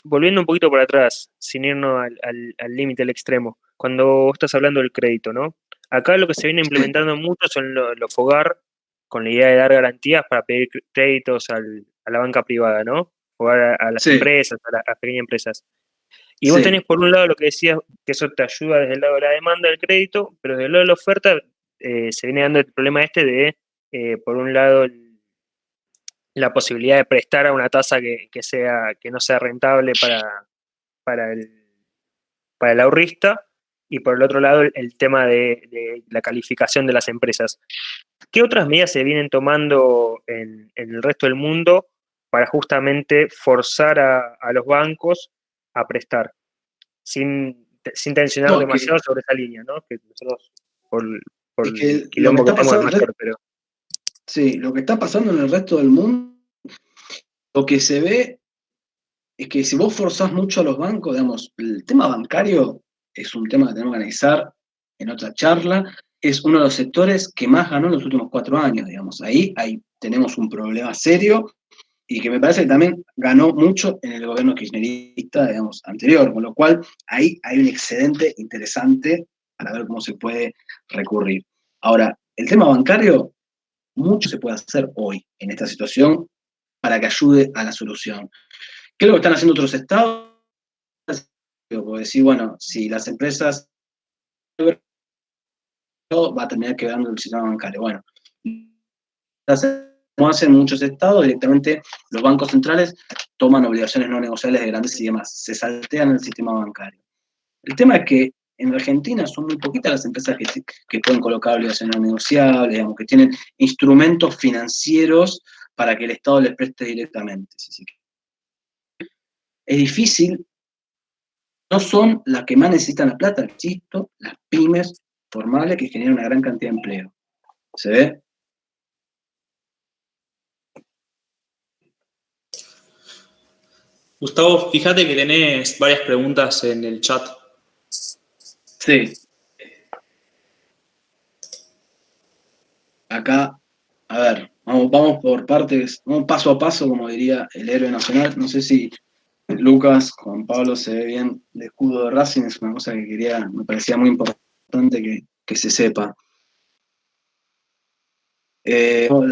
Volviendo un poquito para atrás, sin irnos al límite, al extremo, cuando vos estás hablando del crédito, ¿no? Acá lo que se viene implementando mucho son los FOGAR, con la idea de dar garantías para pedir créditos a la banca privada, ¿no? FOGAR a las empresas, a las pequeñas empresas. Y vos tenés por un lado lo que decías, que eso te ayuda desde el lado de la demanda del crédito, pero desde el lado de la oferta se viene dando el problema de, por un lado, la posibilidad de prestar a una tasa que no sea rentable para el ahorrista, y por el otro lado el tema de la calificación de las empresas. ¿Qué otras medidas se vienen tomando en el resto del mundo para justamente forzar a los bancos a prestar, sin tensionar demasiado sobre esa línea, ¿no? Que nosotros, por el quilombo que tenemos, es mayor, pero... Sí, lo que está pasando en el resto del mundo, lo que se ve es que si vos forzás mucho a los bancos, digamos, el tema bancario es un tema que tenemos que analizar en otra charla, es uno de los sectores que más ganó en los últimos 4 años, digamos. Ahí tenemos un problema serio y que me parece que también ganó mucho en el gobierno kirchnerista, digamos, anterior, con lo cual ahí hay un excedente interesante para ver cómo se puede recurrir. Ahora, el tema bancario, mucho se puede hacer hoy en esta situación para que ayude a la solución. ¿Qué es lo que están haciendo otros estados? Puedo decir, bueno, si las empresas va a terminar quebrando el sistema bancario. Bueno, como hacen muchos estados, directamente los bancos centrales toman obligaciones no negociables de grandes y demás, se saltean el sistema bancario. El tema es que en Argentina son muy poquitas las empresas que pueden colocar obligaciones no negociables, digamos, que tienen instrumentos financieros para que el Estado les preste directamente. Es difícil, no son las que más necesitan la plata, insisto, las pymes formales que generan una gran cantidad de empleo. ¿Se ve? Gustavo, fíjate que tenés varias preguntas en el chat. Sí. Acá, a ver, vamos por partes, vamos paso a paso, como diría el héroe nacional. No sé si Lucas, Juan Pablo, se ve bien el escudo de Racing, es una cosa que me parecía muy importante que se sepa.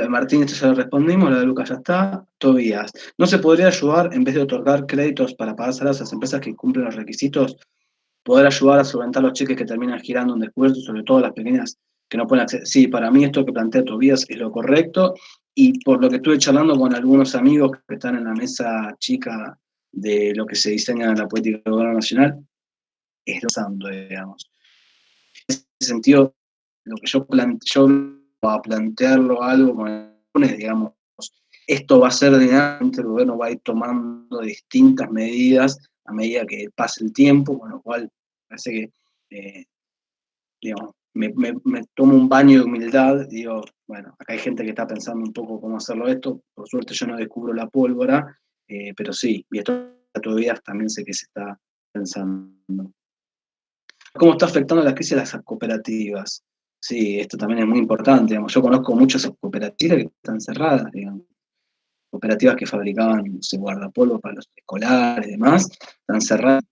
Martín, esto ya lo respondimos, la de Lucas ya está. Tobías, ¿no se podría ayudar, en vez de otorgar créditos para pagar salarios a las empresas que cumplen los requisitos, poder ayudar a solventar los cheques que terminan girando en descubierto, sobre todo las pequeñas que no pueden acceder? Sí, para mí esto que plantea Tobías es lo correcto, y por lo que estuve charlando con algunos amigos que están en la mesa chica de lo que se diseña en la política del gobierno nacional, es lo santo, digamos. En ese sentido, lo que yo a plantearlo algo con el, digamos, esto va a ser dinámico, el gobierno va a ir tomando distintas medidas a medida que pase el tiempo, con lo cual parece que, digamos, me tomo un baño de humildad, digo, bueno, acá hay gente que está pensando un poco cómo hacerlo esto, por suerte yo no descubro la pólvora, pero sí, y esto todavía también sé que se está pensando. ¿Cómo está afectando la crisis a las cooperativas? Sí, esto también es muy importante, digamos, yo conozco muchas cooperativas que están cerradas, digamos. Cooperativas que fabricaban, no sé, guardapolvo para los escolares y demás, están cerradas.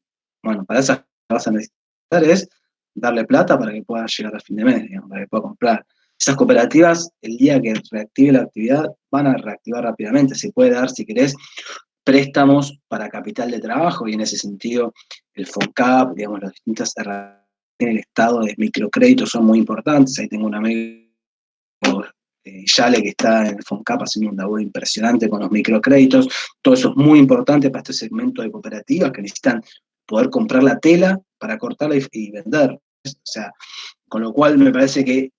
Bueno, para esas lo que vas a necesitar es darle plata para que pueda llegar a fin de mes, digamos, para que pueda comprar. Esas cooperativas, el día que reactive la actividad, van a reactivar rápidamente. Se puede dar, si querés, préstamos para capital de trabajo, y en ese sentido el FONCAP, digamos, las distintas herramientas en el estado de microcréditos son muy importantes. Ahí tengo un amigo, Yale, que está en el FONCAP haciendo un labor impresionante con los microcréditos. Todo eso es muy importante para este segmento de cooperativas que necesitan poder comprar la tela para cortarla y vender. O sea, con lo cual me parece que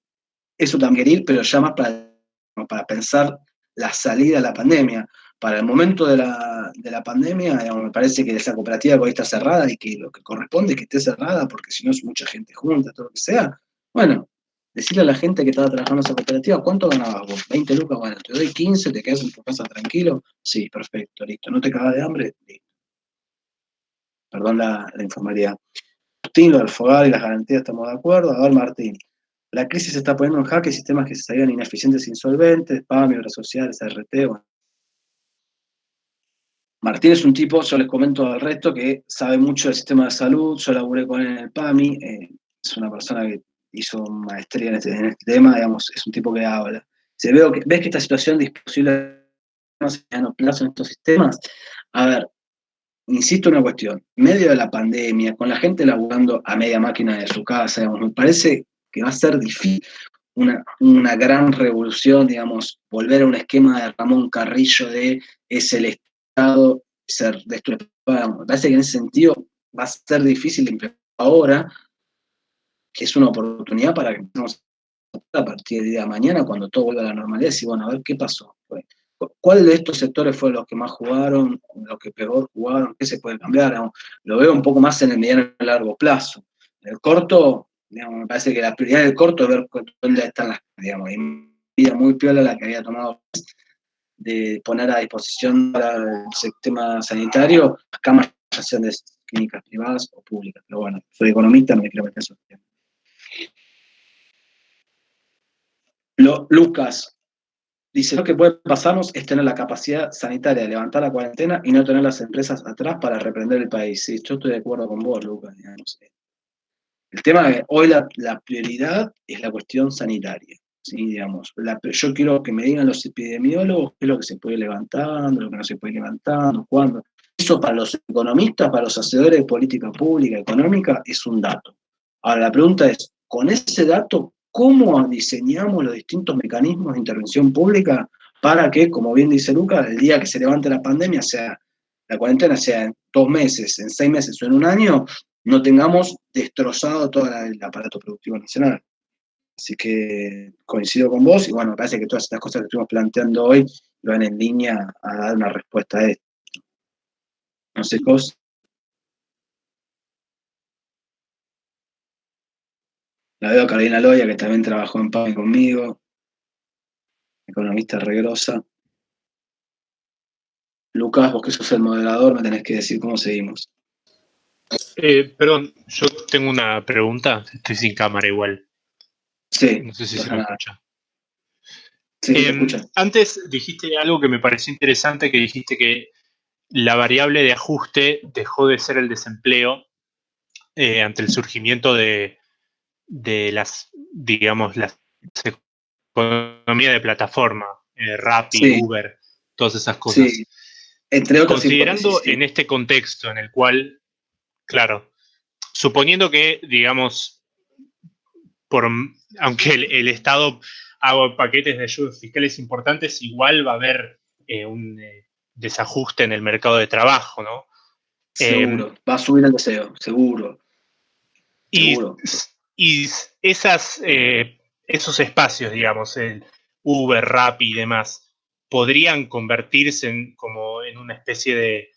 eso también quiere ir, pero ya más para pensar la salida de la pandemia. Para el momento de la pandemia, digamos, me parece que esa cooperativa que hoy está cerrada y que lo que corresponde es que esté cerrada, porque si no es mucha gente junta, todo lo que sea, bueno, decirle a la gente que estaba trabajando en esa cooperativa, ¿cuánto ganabas vos? 20 lucas, bueno, te doy 15, te quedas en tu casa tranquilo. Sí, perfecto, listo. ¿No te cagas de hambre? Listo. Perdón la informalidad. Martín, lo del FOGAR y las garantías, estamos de acuerdo. A ver, Martín, la crisis se está poniendo en jaque sistemas que se sabían ineficientes e insolventes, PAMI, obras sociales, ART, bueno. Martín es un tipo, yo les comento al resto, que sabe mucho del sistema de salud, yo laburé con él en el PAMI, es una persona que hizo maestría en este tema, digamos, es un tipo que habla. Si ves que esta situación es posible a mediano plazo en estos sistemas, a ver, insisto en una cuestión, en medio de la pandemia, con la gente laburando a media máquina de su casa, digamos, me parece que va a ser difícil una gran revolución, digamos, volver a un esquema de Ramón Carrillo de es el Estado ser destruido. Me parece que en ese sentido va a ser difícil implementar ahora, que es una oportunidad para que empecemos a partir del día de mañana, cuando todo vuelva a la normalidad, y bueno, a ver qué pasó. ¿Cuál de estos sectores fue los que más jugaron, los que peor jugaron? ¿Qué se puede cambiar? Digamos, lo veo un poco más en el mediano y largo plazo. En el corto, digamos, me parece que la prioridad del corto es ver dónde están las, digamos, y medida muy piola la que había tomado de poner a disposición para el sistema sanitario las camas, ya sean de clínicas privadas o públicas. Pero bueno, soy economista, no me quiero meter en esos temas. Lucas dice, lo que puede pasarnos es tener la capacidad sanitaria de levantar la cuarentena y no tener las empresas atrás para reprender el país. Sí, yo estoy de acuerdo con vos, Lucas. Digamos. El tema es que hoy la prioridad es la cuestión sanitaria. ¿Sí? Digamos, yo quiero que me digan los epidemiólogos qué es lo que se puede levantando, lo que no se puede levantando, cuándo. Eso para los economistas, para los hacedores de política pública, económica, es un dato. Ahora, la pregunta es, con ese dato, ¿cómo diseñamos los distintos mecanismos de intervención pública para que, como bien dice Lucas, el día que se levante la pandemia, sea la cuarentena sea en 2 meses, en 6 meses o en un año, no tengamos destrozado todo el aparato productivo nacional? Así que coincido con vos y bueno, me parece que todas estas cosas que estuvimos planteando hoy van en línea a dar una respuesta a esto. No sé, Cos. La veo a Carolina Loya, que también trabajó en PAMI conmigo, economista regrosa. Lucas, vos que sos el moderador, me tenés que decir cómo seguimos. Perdón, yo tengo una pregunta. Estoy sin cámara igual. Sí, No sé si se me escucha. Sí, se escucha. Antes dijiste algo que me pareció interesante, que dijiste que la variable de ajuste dejó de ser el desempleo ante el surgimiento de las, digamos, las economías de plataforma, Rappi, Sí, Uber, todas esas cosas. sí, entre otras Considerando hipótesis, sí. en este contexto en el cual, claro, suponiendo que, digamos, aunque el Estado haga paquetes de ayudas fiscales importantes, igual va a haber un desajuste en el mercado de trabajo, ¿no? Seguro, va a subir el deseo, seguro. Seguro. Y esos espacios, digamos, el Uber, Rappi y demás, podrían convertirse como en una especie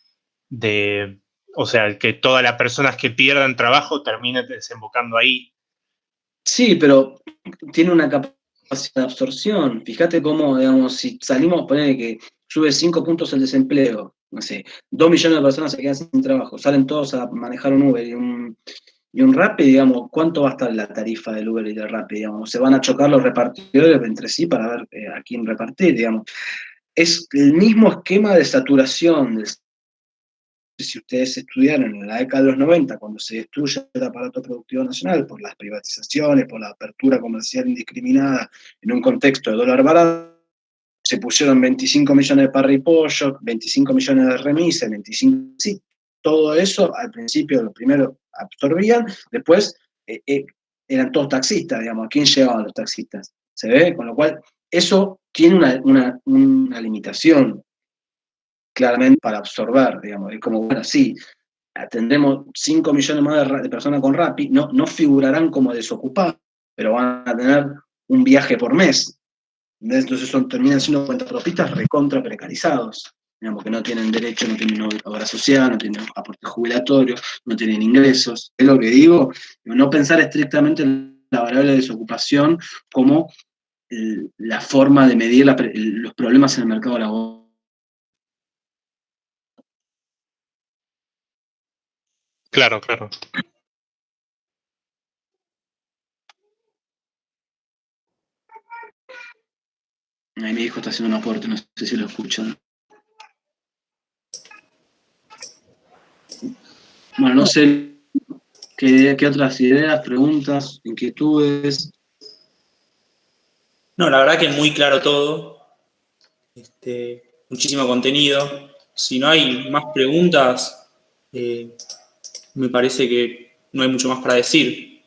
o sea, que todas las personas que pierdan trabajo terminen desembocando ahí. Sí, pero tiene una capacidad de absorción. Fíjate cómo, digamos, si salimos, poner que sube 5 puntos el desempleo, no sé, 2 millones de personas se quedan sin trabajo, salen todos a manejar un Uber y un Rappi, digamos, ¿cuánto va a estar la tarifa del Uber y del Rappi? Digamos, se van a chocar los repartidores entre sí para ver a quién repartir, digamos. Es el mismo esquema de saturación del. Si ustedes estudiaron en la década de los 90, cuando se destruye el aparato productivo nacional por las privatizaciones, por la apertura comercial indiscriminada en un contexto de dólar barato, se pusieron 25 millones de parry pollo, 25 millones de remisas, 25, sí, todo eso al principio, lo primero absorbían, después eran todos taxistas, digamos, ¿a quién llevaban los taxistas? ¿Se ve? Con lo cual, eso tiene una limitación claramente para absorber, digamos, es como, bueno, sí, tendremos 5 millones más de personas con Rappi, no figurarán como desocupados, pero van a tener un viaje por mes. Entonces terminan siendo cuentapropistas recontra precarizados, digamos, que no tienen derecho, no tienen obra social, no tienen aporte jubilatorio, no tienen ingresos. Es lo que digo, no pensar estrictamente en la variable de desocupación como la forma de medir los problemas en el mercado laboral. Claro, claro. Ahí mi hijo está haciendo un aporte, no sé si lo escuchan. Bueno, no sé qué otras ideas, preguntas, inquietudes. No, la verdad que muy claro todo. Muchísimo contenido. Si no hay más preguntas, me parece que no hay mucho más para decir.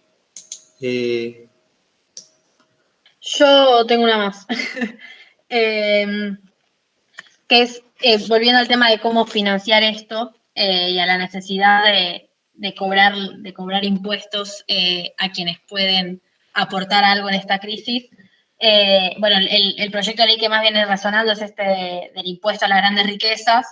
Yo tengo una más. Que es, volviendo al tema de cómo financiar esto y a la necesidad de cobrar impuestos a quienes pueden aportar algo en esta crisis. Bueno, el proyecto de ley que más viene resonando es del impuesto a las grandes riquezas,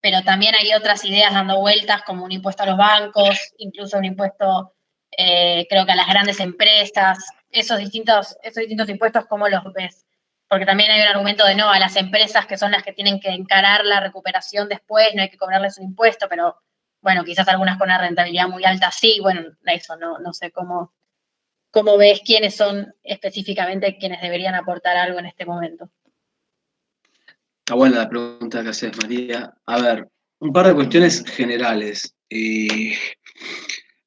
pero también hay otras ideas dando vueltas, como un impuesto a los bancos, incluso un impuesto, creo que a las grandes empresas. Esos distintos impuestos, ¿cómo los ves? Porque también hay un argumento de no, a las empresas que son las que tienen que encarar la recuperación después, no hay que cobrarles un impuesto, pero bueno, quizás algunas con una rentabilidad muy alta sí, bueno, eso no sé cómo ves quiénes son específicamente quienes deberían aportar algo en este momento. Está buena la pregunta que haces, María. A ver, un par de cuestiones generales.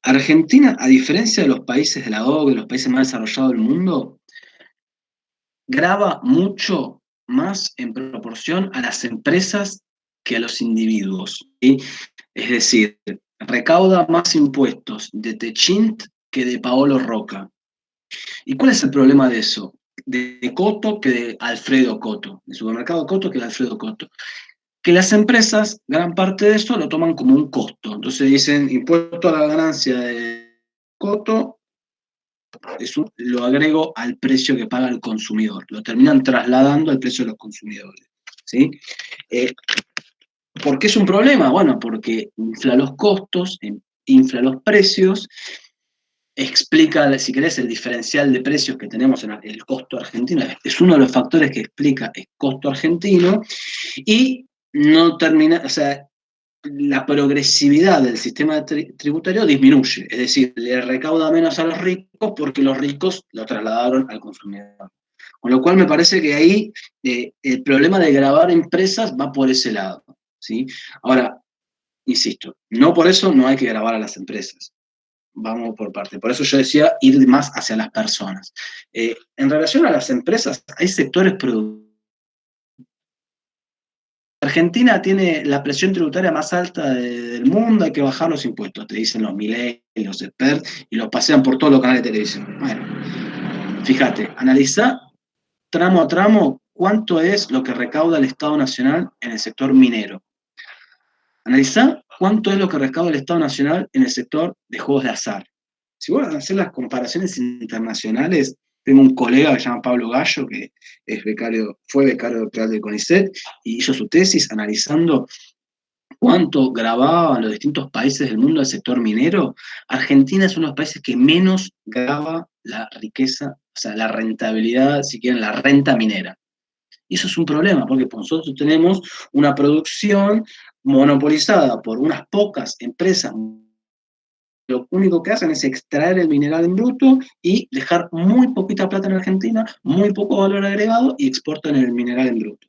Argentina, a diferencia de los países de la OCDE, los países más desarrollados del mundo, grava mucho más en proporción a las empresas que a los individuos, ¿sí? Es decir, recauda más impuestos de Techint que de Paolo Roca. ¿Y cuál es el problema de eso? De Coto que de Alfredo Coto, de Supermercado Coto que de Alfredo Coto. Que las empresas, gran parte de eso lo toman como un costo. Entonces dicen, impuesto a la ganancia de Coto, eso lo agrego al precio que paga el consumidor. Lo terminan trasladando al precio de los consumidores, ¿sí? ¿Por qué es un problema? Bueno, porque infla los costos, infla los precios, explica, si querés, el diferencial de precios que tenemos en el costo argentino. Es uno de los factores que explica el costo argentino y no termina, o sea, la progresividad del sistema tributario disminuye, es decir, le recauda menos a los ricos porque los ricos lo trasladaron al consumidor. Con lo cual me parece que ahí el problema de gravar empresas va por ese lado, ¿sí? Ahora, insisto, no por eso no hay que gravar a las empresas. Vamos por parte. Por eso yo decía ir más hacia las personas. En relación a las empresas, hay sectores productivos. Argentina tiene la presión tributaria más alta del mundo, hay que bajar los impuestos, te dicen los Milei, los experts, y los pasean por todos los canales de televisión. Bueno, fíjate, analizá tramo a tramo cuánto es lo que recauda el Estado Nacional en el sector minero. Analizá cuánto es lo que recauda el Estado Nacional en el sector de juegos de azar. Si vos hacer las comparaciones internacionales, tengo un colega que se llama Pablo Gallo, que fue becario doctoral del CONICET, y hizo su tesis analizando cuánto grababan los distintos países del mundo del sector minero. Argentina es uno de los países que menos graba la riqueza, o sea, la rentabilidad, si quieren, la renta minera. Y eso es un problema, porque nosotros tenemos una producción monopolizada por unas pocas empresas. Lo único que hacen es extraer el mineral en bruto y dejar muy poquita plata en Argentina, muy poco valor agregado y exportan el mineral en bruto.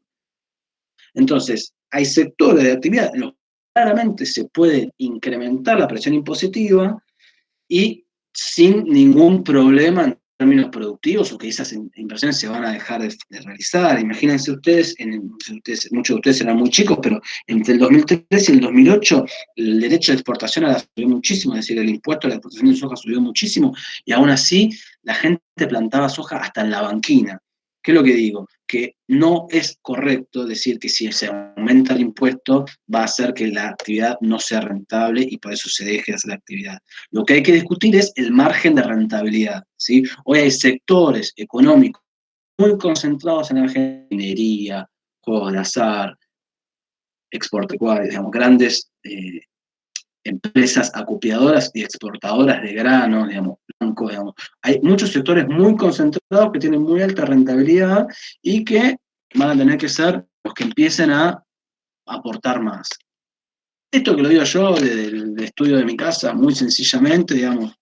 Entonces, hay sectores de actividad en los que claramente se puede incrementar la presión impositiva y sin ningún problema en términos productivos o que esas inversiones se van a dejar de realizar. Imagínense ustedes, muchos de ustedes eran muy chicos, pero entre el 2003 y el 2008 el derecho de exportación subió muchísimo, es decir, el impuesto a la exportación de soja subió muchísimo y aún así la gente plantaba soja hasta en la banquina. ¿Qué es lo que digo? Que no es correcto decir que si se aumenta el impuesto va a hacer que la actividad no sea rentable y por eso se deje de hacer la actividad. Lo que hay que discutir es el margen de rentabilidad, ¿sí? Hoy hay sectores económicos muy concentrados en la ingeniería, juegos de azar, exportadoras, digamos, grandes empresas acopiadoras y exportadoras de granos, digamos, blancos, digamos. Hay muchos sectores muy concentrados que tienen muy alta rentabilidad y que van a tener que ser los que empiecen a aportar más. Esto que lo digo yo del estudio de mi casa, muy sencillamente, digamos,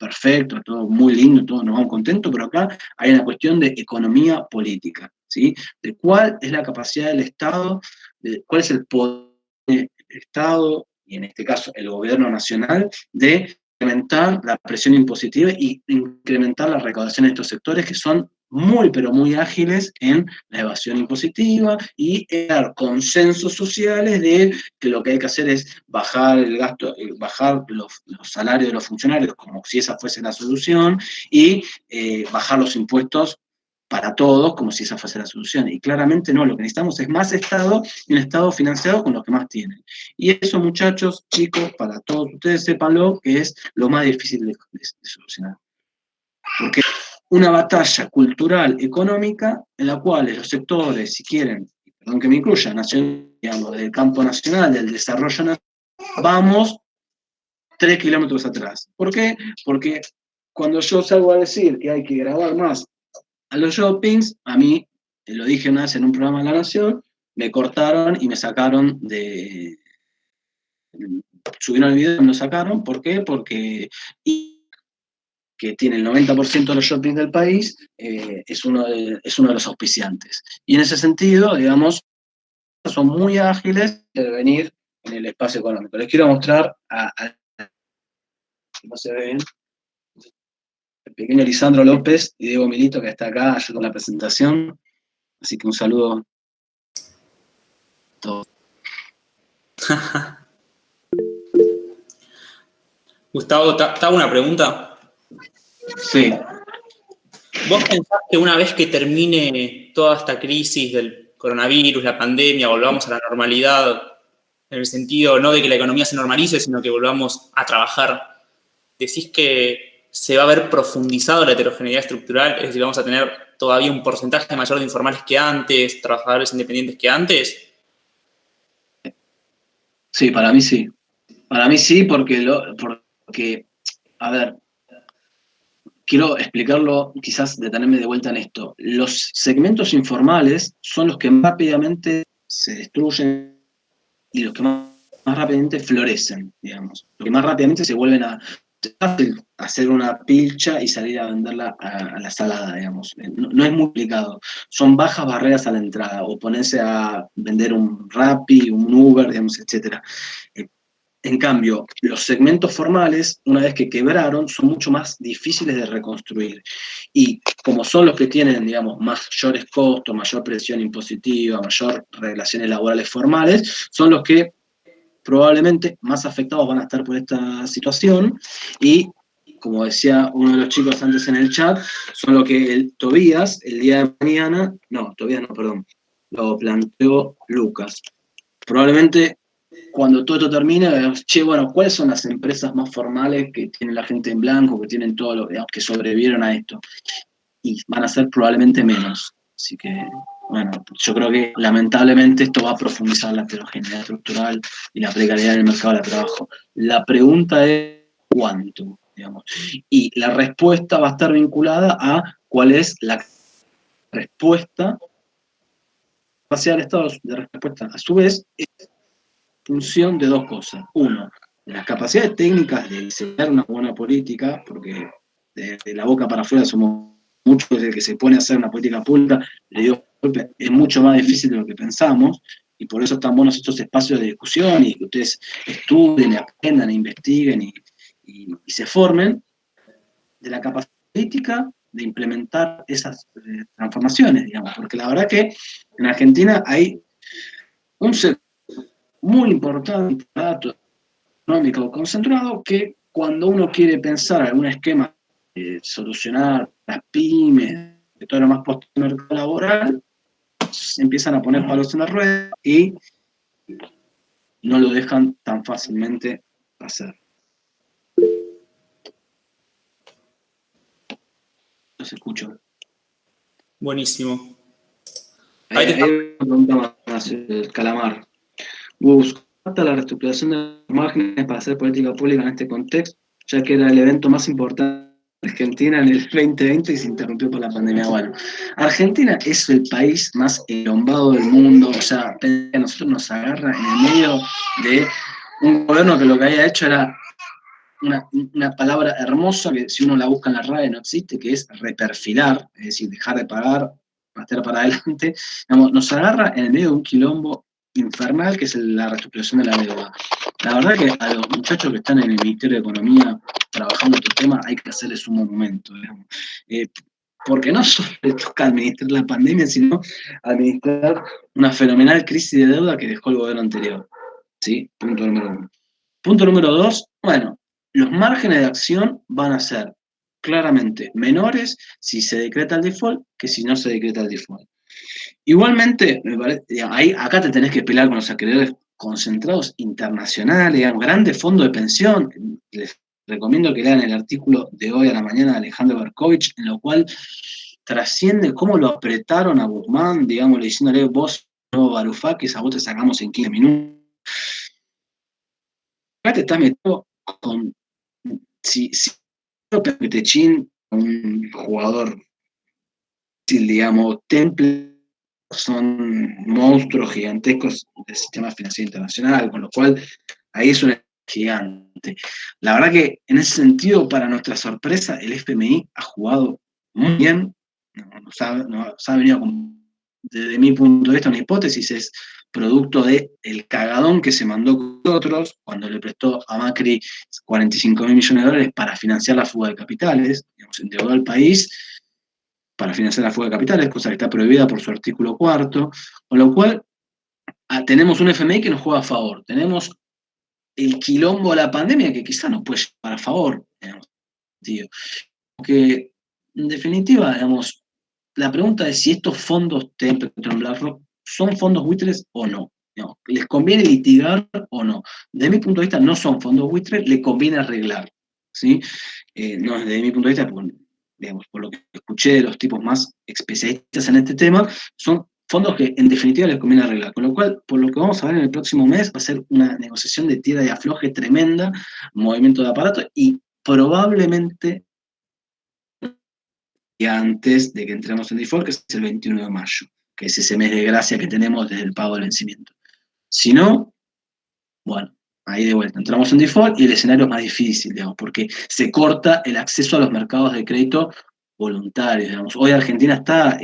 perfecto, todo muy lindo, todos nos vamos contentos, pero acá hay una cuestión de economía política, ¿sí? De cuál es la capacidad del Estado, de cuál es el poder del Estado, y en este caso el gobierno nacional, de incrementar la presión impositiva y incrementar la recaudación de estos sectores que son muy, pero muy ágiles en la evasión impositiva y crear consensos sociales de que lo que hay que hacer es bajar el gasto, bajar los salarios de los funcionarios, como si esa fuese la solución, y bajar los impuestos para todos, como si esa fuese la solución. Y claramente no, lo que necesitamos es más Estado y un Estado financiado con los que más tienen. Y eso, muchachos, chicos, para todos ustedes, sépanlo, que es lo más difícil de solucionar. Porque una batalla cultural, económica, en la cual los sectores, si quieren, perdón que me incluya, digamos, del campo nacional, del desarrollo nacional, vamos 3 kilómetros atrás. ¿Por qué? Porque cuando yo salgo a decir que hay que grabar más a los shoppings, a mí, lo dije una vez en un programa de La Nación, me cortaron y me sacaron subieron el video y me lo sacaron. ¿Por qué? Porque que tiene el 90% de los shoppings del país, es uno de los auspiciantes. Y en ese sentido, digamos, son muy ágiles de venir en el espacio económico. Les quiero mostrar no se ve bien, el pequeño Lisandro López y Diego Milito, que está acá con la presentación. Así que un saludo a todos. Gustavo, te hago una pregunta. Sí. ¿Vos pensás que una vez que termine toda esta crisis del coronavirus, la pandemia, volvamos a la normalidad, en el sentido no de que la economía se normalice, sino que volvamos a trabajar, decís que se va a ver profundizado la heterogeneidad estructural? Es decir, vamos a tener todavía un porcentaje mayor de informales que antes, trabajadores independientes que antes. Sí, para mí sí. Para mí sí, porque a ver, quiero explicarlo, quizás detenerme de vuelta en esto. Los segmentos informales son los que más rápidamente se destruyen y los que más rápidamente florecen, digamos. Los que más rápidamente se vuelven a hacer una pilcha y salir a venderla a la salada, digamos. No es muy complicado. Son bajas barreras a la entrada, o ponerse a vender un Rappi, un Uber, digamos, etc. En cambio, los segmentos formales, una vez que quebraron, son mucho más difíciles de reconstruir. Y como son los que tienen, digamos, mayores costos, mayor presión impositiva, mayor relaciones laborales formales, son los que probablemente más afectados van a estar por esta situación. Y, como decía uno de los chicos antes en el chat, son lo que Tobías, el día de mañana, lo planteó Lucas. Probablemente cuando todo esto termine, bueno, ¿cuáles son las empresas más formales que tienen la gente en blanco, que tienen todo lo, digamos, que sobrevivieron a esto? Y van a ser probablemente menos. Así que, bueno, yo creo que lamentablemente esto va a profundizar la heterogeneidad estructural y la precariedad en el mercado de trabajo. La pregunta es ¿cuánto? Digamos. Y la respuesta va a estar vinculada a cuál es la respuesta, capacidad del Estado de respuesta. A su vez, es función de dos cosas. Uno, de las capacidades técnicas de diseñar una buena política, porque de la boca para afuera somos muchos de que se pone a hacer una política pública, le digo, es mucho más difícil de lo que pensamos, y por eso están buenos estos espacios de discusión, y que ustedes estudien, aprendan, investiguen y se formen, de la capacidad política de implementar esas transformaciones, digamos, porque la verdad que en Argentina hay un sector muy importante, dato económico concentrado, que cuando uno quiere pensar algún esquema de solucionar las pymes, de todo lo más post-mercado laboral, se empiezan a poner palos en la rueda y no lo dejan tan fácilmente hacer. Los escucho. Buenísimo. Hay una pregunta más, el Calamar. ¿Buscaste la reestructuración de los márgenes para hacer política pública en este contexto, ya que era el evento más importante de Argentina en el 2020 y se interrumpió por la pandemia? Bueno, Argentina es el país más enlombado del mundo, o sea, a nosotros nos agarra en el medio de un gobierno que lo que había hecho era una palabra hermosa que si uno la busca en la RAE no existe, que es reperfilar, es decir, dejar de pagar, pasar para adelante. Digamos, nos agarra en el medio de un quilombo infernal que es la reestructuración de la deuda. La verdad que a los muchachos que están en el Ministerio de Economía trabajando estos temas hay que hacerles un monumento, digamos. Porque no solo les toca administrar la pandemia, sino administrar una fenomenal crisis de deuda que dejó el gobierno anterior. ¿Sí? Punto número 1. Punto número 2, bueno, los márgenes de acción van a ser claramente menores si se decreta el default que si no se decreta el default. Igualmente, me parece, acá te tenés que pelear con los acreedores concentrados internacionales, digamos, grandes fondos de pensión. Les recomiendo que lean el artículo de hoy a la mañana de Alejandro Berkovich, en lo cual trasciende cómo lo apretaron a Guzmán, digamos, diciéndole, vos, no, Varoufakis, a vos te sacamos en 15 minutos. Acá te estás metiendo con, si Petechín, un jugador, digamos, temple, son monstruos gigantescos del sistema financiero internacional, con lo cual ahí es una gigante. La verdad que en ese sentido, para nuestra sorpresa, el FMI ha jugado muy bien, nos ha venido desde mi punto de vista una hipótesis, es producto del cagadón que se mandó con nosotros cuando le prestó a Macri 45.000 millones de dólares para financiar la fuga de capitales, digamos, endeudó al país para financiar la fuga de capitales, cosa que está prohibida por su artículo 4, con lo cual tenemos un FMI que nos juega a favor, tenemos el quilombo de la pandemia que quizá nos puede llevar a favor, digamos, tío. Porque, en definitiva, digamos, la pregunta es si estos fondos Templeton, BlackRock son fondos buitres o no. Digamos, ¿les conviene litigar o no? Desde mi punto de vista, no son fondos buitres, les conviene arreglar. ¿Sí? No, desde mi punto de vista, digamos, por lo que escuché de los tipos más especialistas en este tema, son fondos que en definitiva les conviene arreglar. Con lo cual, por lo que vamos a ver en el próximo mes, va a ser una negociación de tira y afloje tremenda, movimiento de aparato, y probablemente antes de que entremos en default, que es el 21 de mayo, que es ese mes de gracia que tenemos desde el pago del vencimiento. Si no, bueno, ahí de vuelta, entramos en default y el escenario es más difícil, digamos, porque se corta el acceso a los mercados de crédito voluntarios, digamos. Hoy Argentina está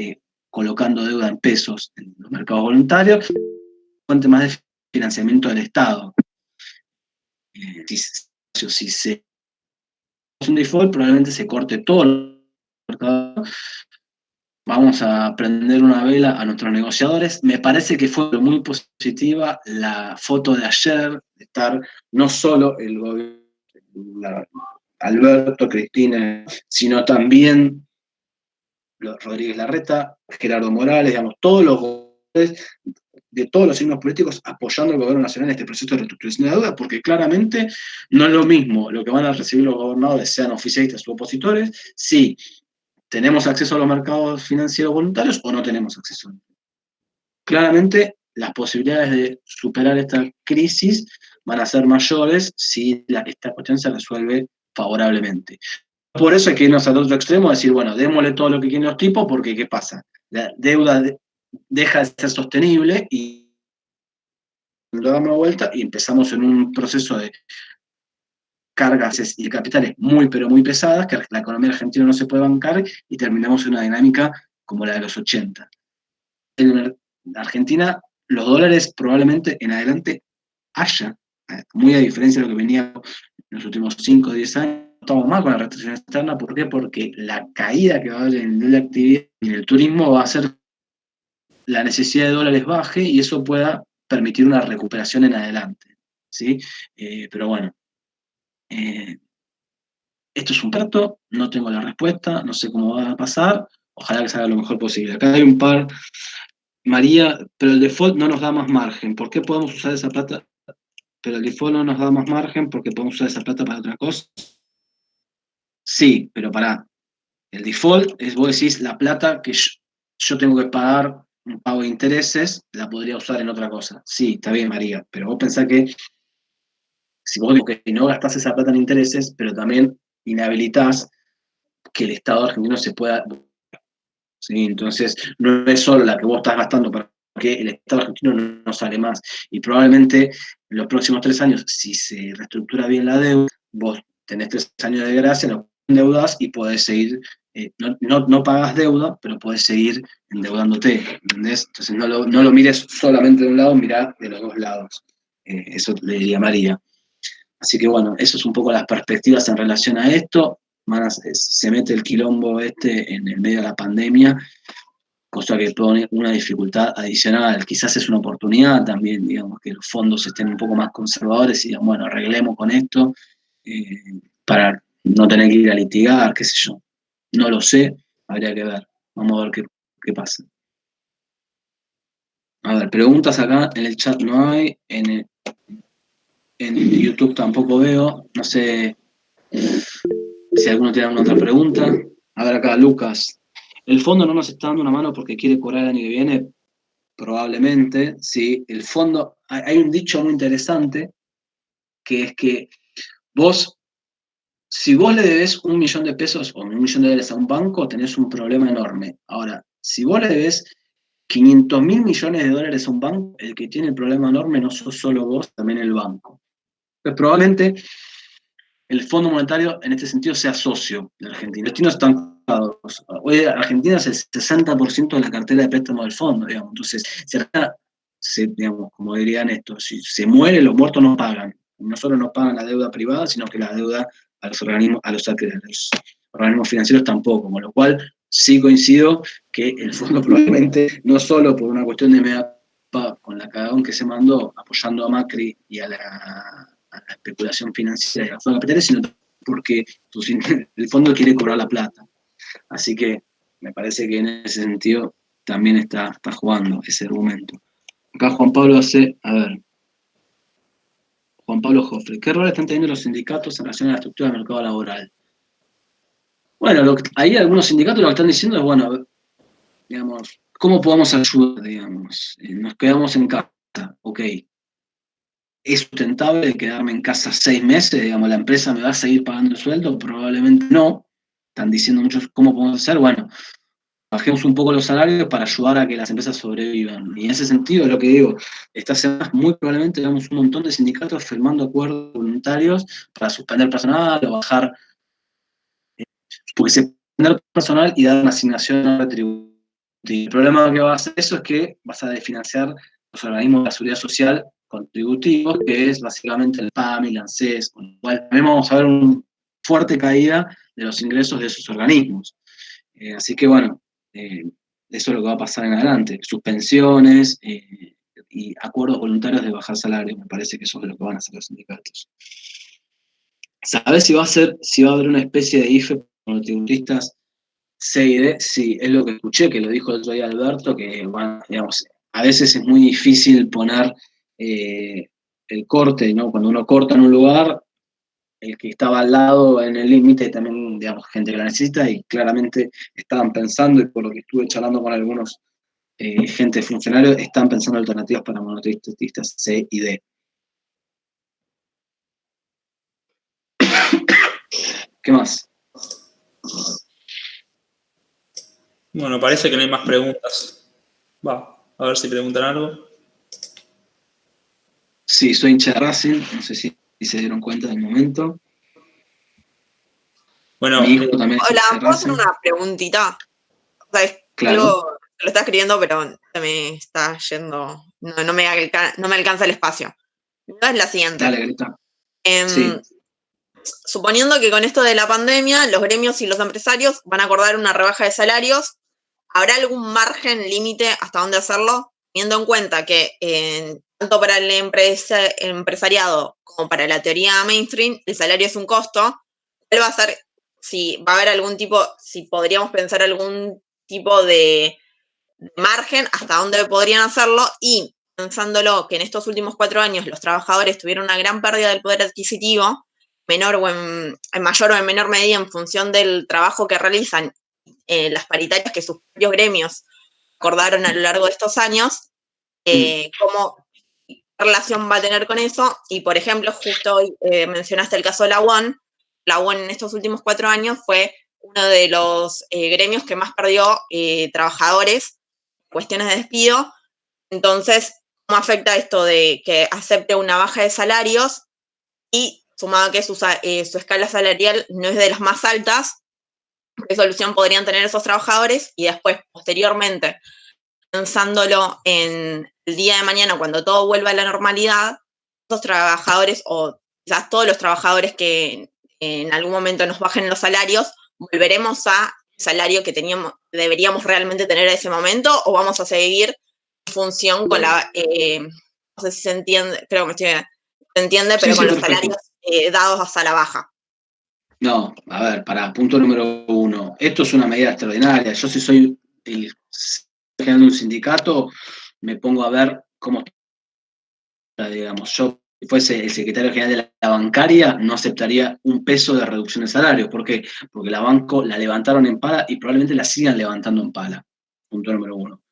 colocando deuda en pesos en los mercados voluntarios, fuente más de financiamiento del Estado. Si se hace un default, probablemente se corte todo el mercado. Vamos a prender una vela a nuestros negociadores. Me parece que fue muy positiva la foto de ayer, de estar no solo el gobierno, Alberto, Cristina, sino también Rodríguez Larreta, Gerardo Morales, digamos, todos los gobernadores de todos los signos políticos apoyando al gobierno nacional en este proceso de reestructuración de deuda, porque claramente no es lo mismo lo que van a recibir los gobernadores, sean oficialistas u opositores, si tenemos acceso a los mercados financieros voluntarios o no tenemos acceso. Claramente, las posibilidades de superar esta crisis van a ser mayores si esta cuestión se resuelve favorablemente. Por eso hay que irnos al otro extremo, decir, bueno, démosle todo lo que quieren los tipos, porque ¿qué pasa? La deuda deja de ser sostenible y lo damos vuelta y empezamos en un proceso de cargas y capitales muy, pero muy pesadas, que la economía argentina no se puede bancar, y terminamos en una dinámica como la de los 80. En Argentina, los dólares probablemente en adelante haya, muy a diferencia de lo que venía en los últimos 5 o 10 años, estamos mal con la restricción externa. ¿Por qué? Porque la caída que va a haber en la actividad y en el turismo va a hacer la necesidad de dólares baje y eso pueda permitir una recuperación en adelante. ¿Sí? Pero bueno, esto es un trato, no tengo la respuesta, no sé cómo va a pasar, ojalá que salga lo mejor posible. Acá hay un par, María, pero el default no nos da más margen. ¿Por qué podemos usar esa plata? Pero el default no nos da más margen porque podemos usar esa plata para otra cosa. Sí, pero pará. El default es, vos decís, la plata que yo tengo que pagar un pago de intereses, la podría usar en otra cosa. Sí, está bien, María, pero vos pensás que si vos no gastás esa plata en intereses, pero también inhabilitás que el Estado argentino se pueda... ¿Sí? Entonces, no es solo la que vos estás gastando para que el Estado argentino no sale más. Y probablemente en los próximos 3 años, si se reestructura bien la deuda, vos tenés 3 años de gracia, no endeudás y podés seguir, no pagás deuda, pero podés seguir endeudándote, ¿entendés? Entonces no lo mires solamente de un lado, mirá de los dos lados. Eso le diría María. Así que bueno, eso es un poco las perspectivas en relación a esto. Se mete el quilombo en el medio de la pandemia, cosa que pone una dificultad adicional. Quizás es una oportunidad también, digamos, que los fondos estén un poco más conservadores y digan, bueno, arreglemos con esto para no tener que ir a litigar, qué sé yo. No lo sé, habría que ver. Vamos a ver qué pasa. A ver, preguntas acá en el chat no hay, en YouTube tampoco veo, no sé si alguno tiene alguna otra pregunta. A ver acá, Lucas. ¿El fondo no nos está dando una mano porque quiere cobrar el año que viene? Probablemente, sí. El fondo, hay un dicho muy interesante, que es que si vos le debes $1.000.000 o $1.000.000 a un banco, tenés un problema enorme. Ahora, si vos le debes $500.000.000.000 a un banco, el que tiene el problema enorme no sos solo vos, también el banco. Pues probablemente el Fondo Monetario en este sentido sea socio de Argentina. Los destinos están pagados. Hoy Argentina es el 60% de la cartera de préstamo del fondo, digamos. Entonces, digamos, como dirían esto, si se muere, los muertos no pagan. No solo no pagan la deuda privada, sino que la deuda a los organismos financieros tampoco, con lo cual sí coincido que el fondo probablemente, no solo por una cuestión de media con la cagón que se mandó apoyando a Macri y a la especulación financiera y a los fondos capitales, sino porque el fondo quiere cobrar la plata. Así que me parece que en ese sentido también está jugando ese argumento. Acá Juan Pablo Juan Pablo Joffre, ¿qué rol están teniendo los sindicatos en relación a la estructura del mercado laboral? Bueno, ahí algunos sindicatos lo que están diciendo es, bueno, digamos, ¿cómo podemos ayudar, digamos? Nos quedamos en casa, ok. ¿Es sustentable quedarme en casa 6 meses? Digamos, ¿la empresa me va a seguir pagando el sueldo? Probablemente no. Están diciendo muchos cómo podemos hacer. Bueno, bajemos un poco los salarios para ayudar a que las empresas sobrevivan. Y en ese sentido, lo que digo, esta semana muy probablemente veamos un montón de sindicatos firmando acuerdos voluntarios para suspender personal o bajar, porque se suspender personal y dar una asignación retributiva. El problema que va a hacer eso es que vas a desfinanciar los organismos de la seguridad social contributivos, que es básicamente el PAMI, el ANSES, con lo cual también vamos a ver una fuerte caída de los ingresos de esos organismos. Así que bueno, eso es lo que va a pasar en adelante. Suspensiones y acuerdos voluntarios de bajar salario, me parece que eso es lo que van a hacer los sindicatos. ¿Sabés si va a haber una especie de IFE con los tributistas C y D? Sí, es lo que escuché, que lo dijo el otro día Alberto, que bueno, digamos, a veces es muy difícil poner el corte, ¿no? Cuando uno corta en un lugar, el que estaba al lado en el límite también, digamos, gente que la necesita, y claramente estaban pensando, y por lo que estuve charlando con algunos gente funcionarios, están pensando alternativas para monotributistas C y D. ¿Qué más? Bueno, parece que no hay más preguntas. A ver si preguntan algo. Sí, soy hincha de Racing, no sé si se dieron cuenta del momento. Bueno, mi hijo también es hola, hincha de ¿puedo hacer Racing. una preguntita? O sea, Claro. algo lo está escribiendo, pero se me está yendo. No me alcanza el espacio. No es la siguiente. Dale, Greta. Sí. Suponiendo que con esto de la pandemia, los gremios y los empresarios van a acordar una rebaja de salarios, ¿habrá algún margen límite hasta dónde hacerlo? Teniendo en cuenta que tanto para el empresariado como para la teoría mainstream, el salario es un costo. ¿Cuál va a ser, si va a haber algún tipo, si podríamos pensar algún tipo de margen hasta dónde podrían hacerlo? Y pensándolo que en estos últimos 4 años los trabajadores tuvieron una gran pérdida del poder adquisitivo, menor o en mayor o en menor medida en función del trabajo que realizan, las paritarias que sus propios gremios acordaron a lo largo de estos años, ¿cómo relación va a tener con eso? Y, por ejemplo, justo hoy mencionaste el caso de la UON. La UON en estos últimos 4 años fue uno de los gremios que más perdió trabajadores, cuestiones de despido. Entonces, ¿cómo afecta esto de que acepte una baja de salarios y sumado a que su escala salarial no es de las más altas? ¿Qué solución podrían tener esos trabajadores? Y después, posteriormente, pensándolo en el día de mañana, cuando todo vuelva a la normalidad, esos trabajadores o quizás todos los trabajadores que en algún momento nos bajen los salarios, volveremos a salario que deberíamos realmente tener en ese momento, o vamos a seguir en función con la, no sé si se entiende, creo que se entiende, pero sí, con los salarios dados hasta la baja. No, a ver, punto número 1, esto es una medida extraordinaria. Yo, si soy el general de un sindicato, me pongo a ver cómo, digamos, yo, si fuese el secretario general de la bancaria, no aceptaría un peso de reducción de salario. ¿Por qué? Porque la banco la levantaron en pala y probablemente la sigan levantando en pala. Punto número 1.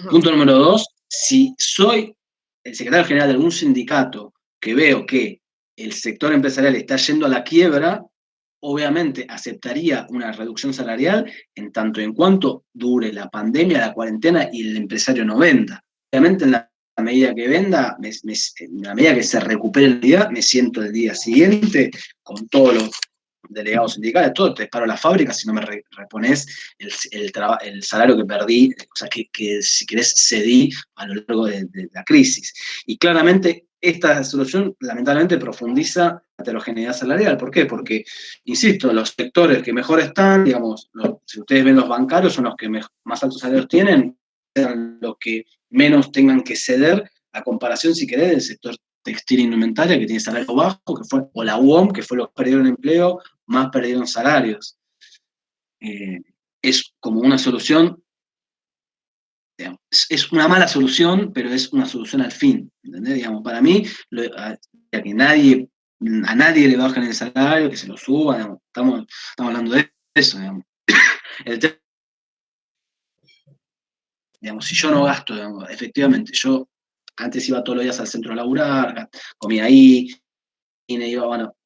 Punto número 2, si soy el secretario general de algún sindicato que veo que el sector empresarial está yendo a la quiebra, obviamente aceptaría una reducción salarial en tanto en cuanto dure la pandemia, la cuarentena y el empresario no venda. Obviamente en la medida que venda, en la medida que se recupere el día, me siento el día siguiente con todos los delegados sindicales, todo, te paro la fábrica si no me reponés el salario que perdí, o sea, que si querés cedí a lo largo de la crisis. Y claramente esta solución lamentablemente profundiza la heterogeneidad salarial. ¿Por qué? Porque, insisto, los sectores que mejor están, digamos, si ustedes ven los bancarios, son los que más altos salarios tienen, sean los que menos tengan que ceder, a comparación, si querés, del sector textil e indumentaria, que tiene salario bajo, o la UOM, que fue los que perdieron empleo, más perdieron salarios. Es como una solución, digamos, es una mala solución, pero es una solución al fin, ¿entendés? Digamos, para mí, a nadie le bajan el salario, que se lo suban, digamos, estamos hablando de eso, digamos. Digamos, si yo no gasto, digamos, efectivamente, yo antes iba todos los días al centro a laburar, comía ahí, y me iba, bueno,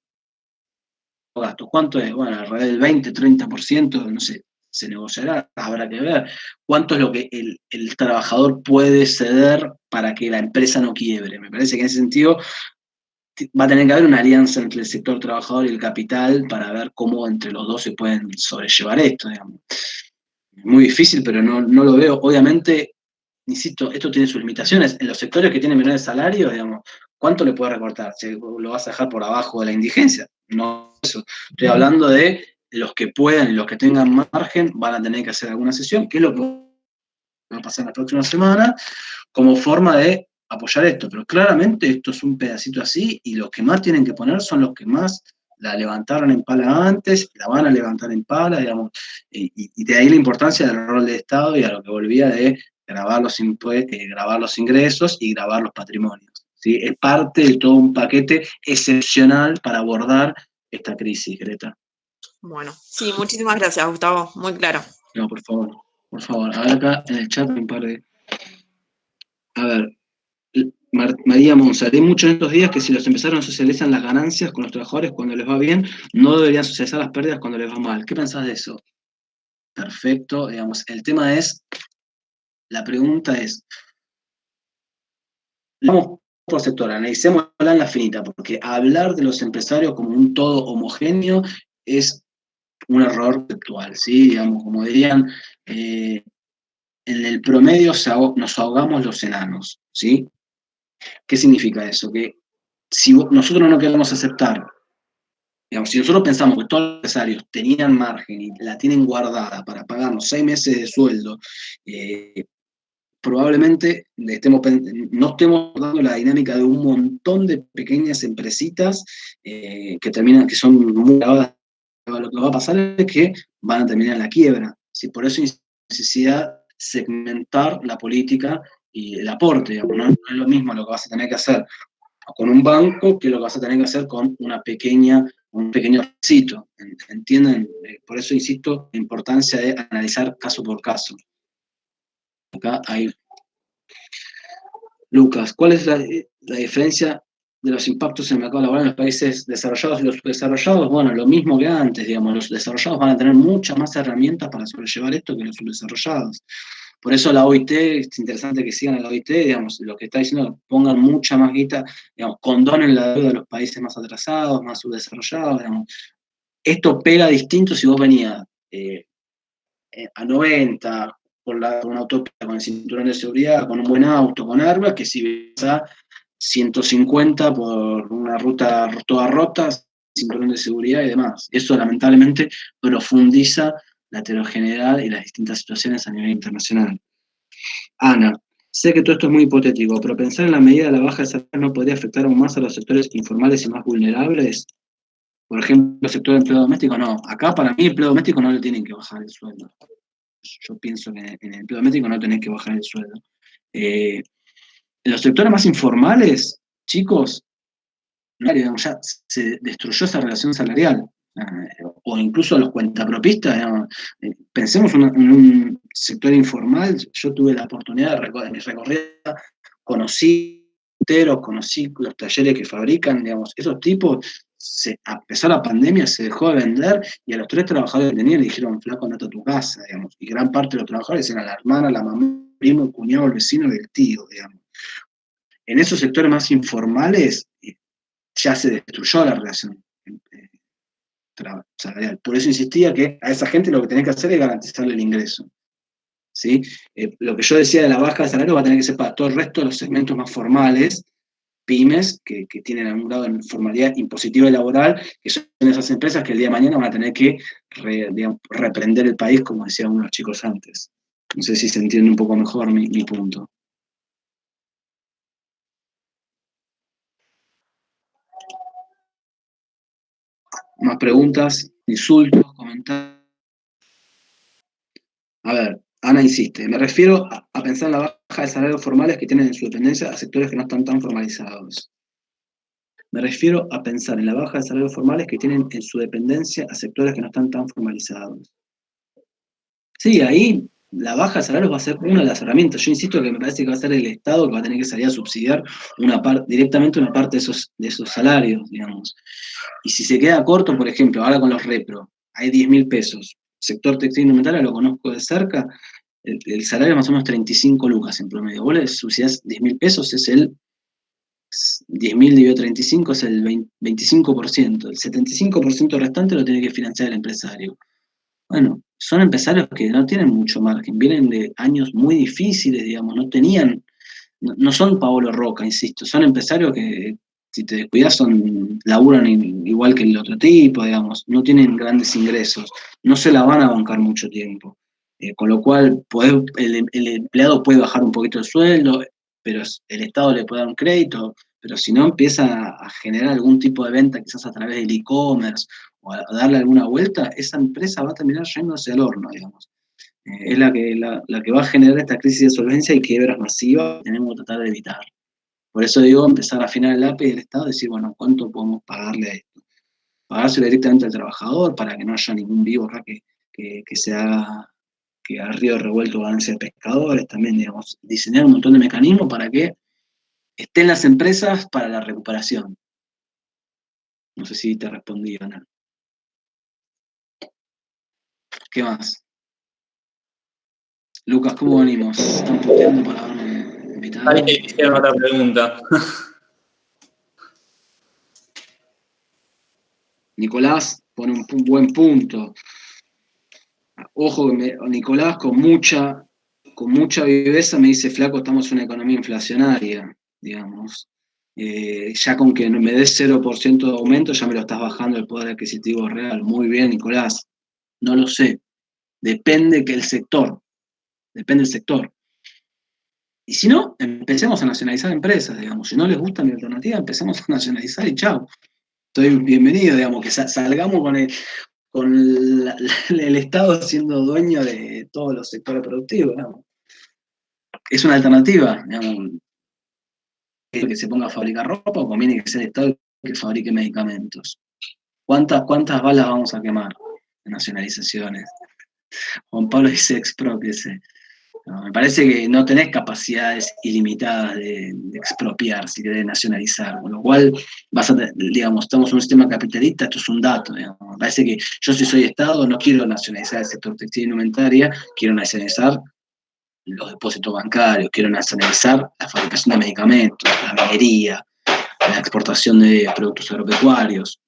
gasto. ¿Cuánto es? Bueno, alrededor del 20-30%, no sé, se negociará, habrá que ver. ¿Cuánto es lo que el trabajador puede ceder para que la empresa no quiebre? Me parece que en ese sentido va a tener que haber una alianza entre el sector trabajador y el capital para ver cómo entre los dos se pueden sobrellevar esto, digamos. Muy difícil, pero no lo veo. Obviamente, insisto, esto tiene sus limitaciones. En los sectores que tienen menores salarios, digamos, ¿cuánto le puede recortar? ¿Lo vas a dejar por abajo de la indigencia? No, eso. Estoy hablando de los que puedan y los que tengan margen van a tener que hacer alguna sesión, que es lo que va a pasar la próxima semana, como forma de apoyar esto. Pero claramente esto es un pedacito así, y los que más tienen que poner son los que más la levantaron en pala antes, la van a levantar en pala, digamos, y de ahí la importancia del rol del Estado y a lo que volvía de grabar los ingresos y grabar los patrimonios. ¿Sí? Es parte de todo un paquete excepcional para abordar esta crisis, Greta. Bueno, sí, muchísimas gracias, Gustavo, muy claro. No, por favor. A ver acá en el chat un par de... A ver, María Monza, hay muchos en estos días que si los empresarios socializan las ganancias con los trabajadores cuando les va bien, no deberían socializar las pérdidas cuando les va mal. ¿Qué pensás de eso? Perfecto, digamos, el tema es, la pregunta es, vamos por sector, analicémosla en la finita, porque hablar de los empresarios como un todo homogéneo es un error conceptual, ¿sí? Digamos, como dirían, en el promedio nos ahogamos los enanos, ¿sí? ¿Qué significa eso? Que si nosotros no queremos aceptar, digamos, si nosotros pensamos que todos los empresarios tenían margen y la tienen guardada para pagarnos 6 meses de sueldo, probablemente no estemos dando la dinámica de un montón de pequeñas empresitas que son muy grabadas. Lo que va a pasar es que van a terminar en la quiebra. ¿Sí? Por eso hay necesidad de segmentar la política y el aporte. Digamos, no es lo mismo lo que vas a tener que hacer con un banco que lo que vas a tener que hacer con un pequeño requisito. ¿Entienden? Por eso insisto en la importancia de analizar caso por caso. Acá hay. Lucas, ¿cuál es la diferencia de los impactos en el mercado laboral en los países desarrollados y los subdesarrollados? Bueno, lo mismo que antes, digamos, los desarrollados van a tener muchas más herramientas para sobrellevar esto que los subdesarrollados. Por eso la OIT, es interesante que sigan a la OIT, digamos, lo que está diciendo, pongan mucha más guita, digamos, condonen la deuda de los países más atrasados, más subdesarrollados, digamos. Esto pega distinto si vos venías a 90, con una autopista, con el cinturón de seguridad, con un buen auto, con armas, que si ves a 150 por una ruta toda rota, cinturón de seguridad y demás. Eso lamentablemente profundiza la heterogeneidad y las distintas situaciones a nivel internacional. Ana, sé que todo esto es muy hipotético, pero pensar en la medida de la baja de salarios no podría afectar aún más a los sectores informales y más vulnerables. Por ejemplo, el sector de empleo doméstico, no. Acá para mí el empleo doméstico no le tienen que bajar el sueldo. Yo pienso que en el empleo doméstico no tenés que bajar el sueldo. En los sectores más informales, chicos, digamos, ya se destruyó esa relación salarial. O incluso los cuentapropistas, digamos, pensemos en un sector informal. Yo tuve la oportunidad de mi recorrida, conocí los talleres que fabrican, digamos, esos tipos, a pesar de la pandemia, se dejó de vender y a los 3 trabajadores que tenían le dijeron, flaco, andate a tu casa, digamos, y gran parte de los trabajadores eran la hermana, la mamá, el primo, el cuñado, el vecino y el tío, digamos. En esos sectores más informales ya se destruyó la relación salarial. Por eso insistía que a esa gente lo que tenés que hacer es garantizarle el ingreso. ¿Sí? Lo que yo decía de la baja de salario va a tener que ser para todo el resto de los segmentos más formales, pymes, que tienen algún grado de formalidad impositiva y laboral, que son esas empresas que el día de mañana van a tener que reprender el país, como decían unos chicos antes. No sé si se entiende un poco mejor mi punto. Más preguntas, insultos, comentarios. A ver, Ana insiste, me refiero a pensar en la baja de salarios formales que tienen en su dependencia a sectores que no están tan formalizados. Me refiero a pensar en la baja de salarios formales que tienen en su dependencia a sectores que no están tan formalizados. Sí, ahí la baja de salarios va a ser una de las herramientas. Yo insisto que me parece que va a ser el Estado que va a tener que salir a subsidiar directamente una parte de esos salarios, digamos. Y si se queda corto, por ejemplo, ahora con los repro, hay 10.000 pesos. Sector textil y indumentaria lo conozco de cerca, el salario es más o menos 35 lucas en promedio. Vos le subsidiás 10.000 pesos, es el 10.000 dividido 35 es el 25%. El 75% restante lo tiene que financiar el empresario. Bueno, son empresarios que no tienen mucho margen, vienen de años muy difíciles, digamos, no son Paolo Roca, insisto, son empresarios que, si te descuidas, laburan igual que el otro tipo, digamos, no tienen grandes ingresos, no se la van a bancar mucho tiempo. Con lo cual, el empleado puede bajar un poquito el sueldo, pero el Estado le puede dar un crédito, pero si no empieza a generar algún tipo de venta, quizás a través del e-commerce, o a darle alguna vuelta, esa empresa va a terminar yéndose al horno, digamos. Es la que va a generar esta crisis de solvencia y quiebras masivas que tenemos que tratar de evitar. Por eso digo, empezar a afinar el lápiz del Estado y decir, bueno, ¿cuánto podemos pagarle a esto? Pagárselo directamente al trabajador para que no haya ningún vivo acá que se haga, que al río revuelto van a ser pescadores, también, digamos, diseñar un montón de mecanismos para que estén las empresas para la recuperación. No sé si te respondí, Ana. ¿Qué más? Lucas, ¿cómo venimos? ¿Están puteando para haberme invitado? Ahí hicieron otra pregunta. Nicolás pone un buen punto. Ojo, Nicolás con mucha viveza me dice, flaco, estamos en una economía inflacionaria, digamos. Ya con que me des 0% de aumento, ya me lo estás bajando el poder adquisitivo real. Muy bien, Nicolás. No lo sé. Depende del sector. Y si no, empecemos a nacionalizar empresas, digamos. Si no les gusta mi alternativa, empecemos a nacionalizar y chao. Estoy bienvenido, digamos, que salgamos con el Estado siendo dueño de todos los sectores productivos, digamos. Es una alternativa, digamos, que se ponga a fabricar ropa o conviene que sea el Estado que fabrique medicamentos. ¿Cuántas balas vamos a quemar en nacionalizaciones? Juan Pablo dice expropiese. No, me parece que no tenés capacidades ilimitadas de expropiar, si querés nacionalizar, con lo cual digamos, estamos en un sistema capitalista, esto es un dato, digamos. Me parece que yo, si soy Estado, no quiero nacionalizar el sector textil y indumentaria, quiero nacionalizar los depósitos bancarios, quiero nacionalizar la fabricación de medicamentos, la minería, la exportación de productos agropecuarios.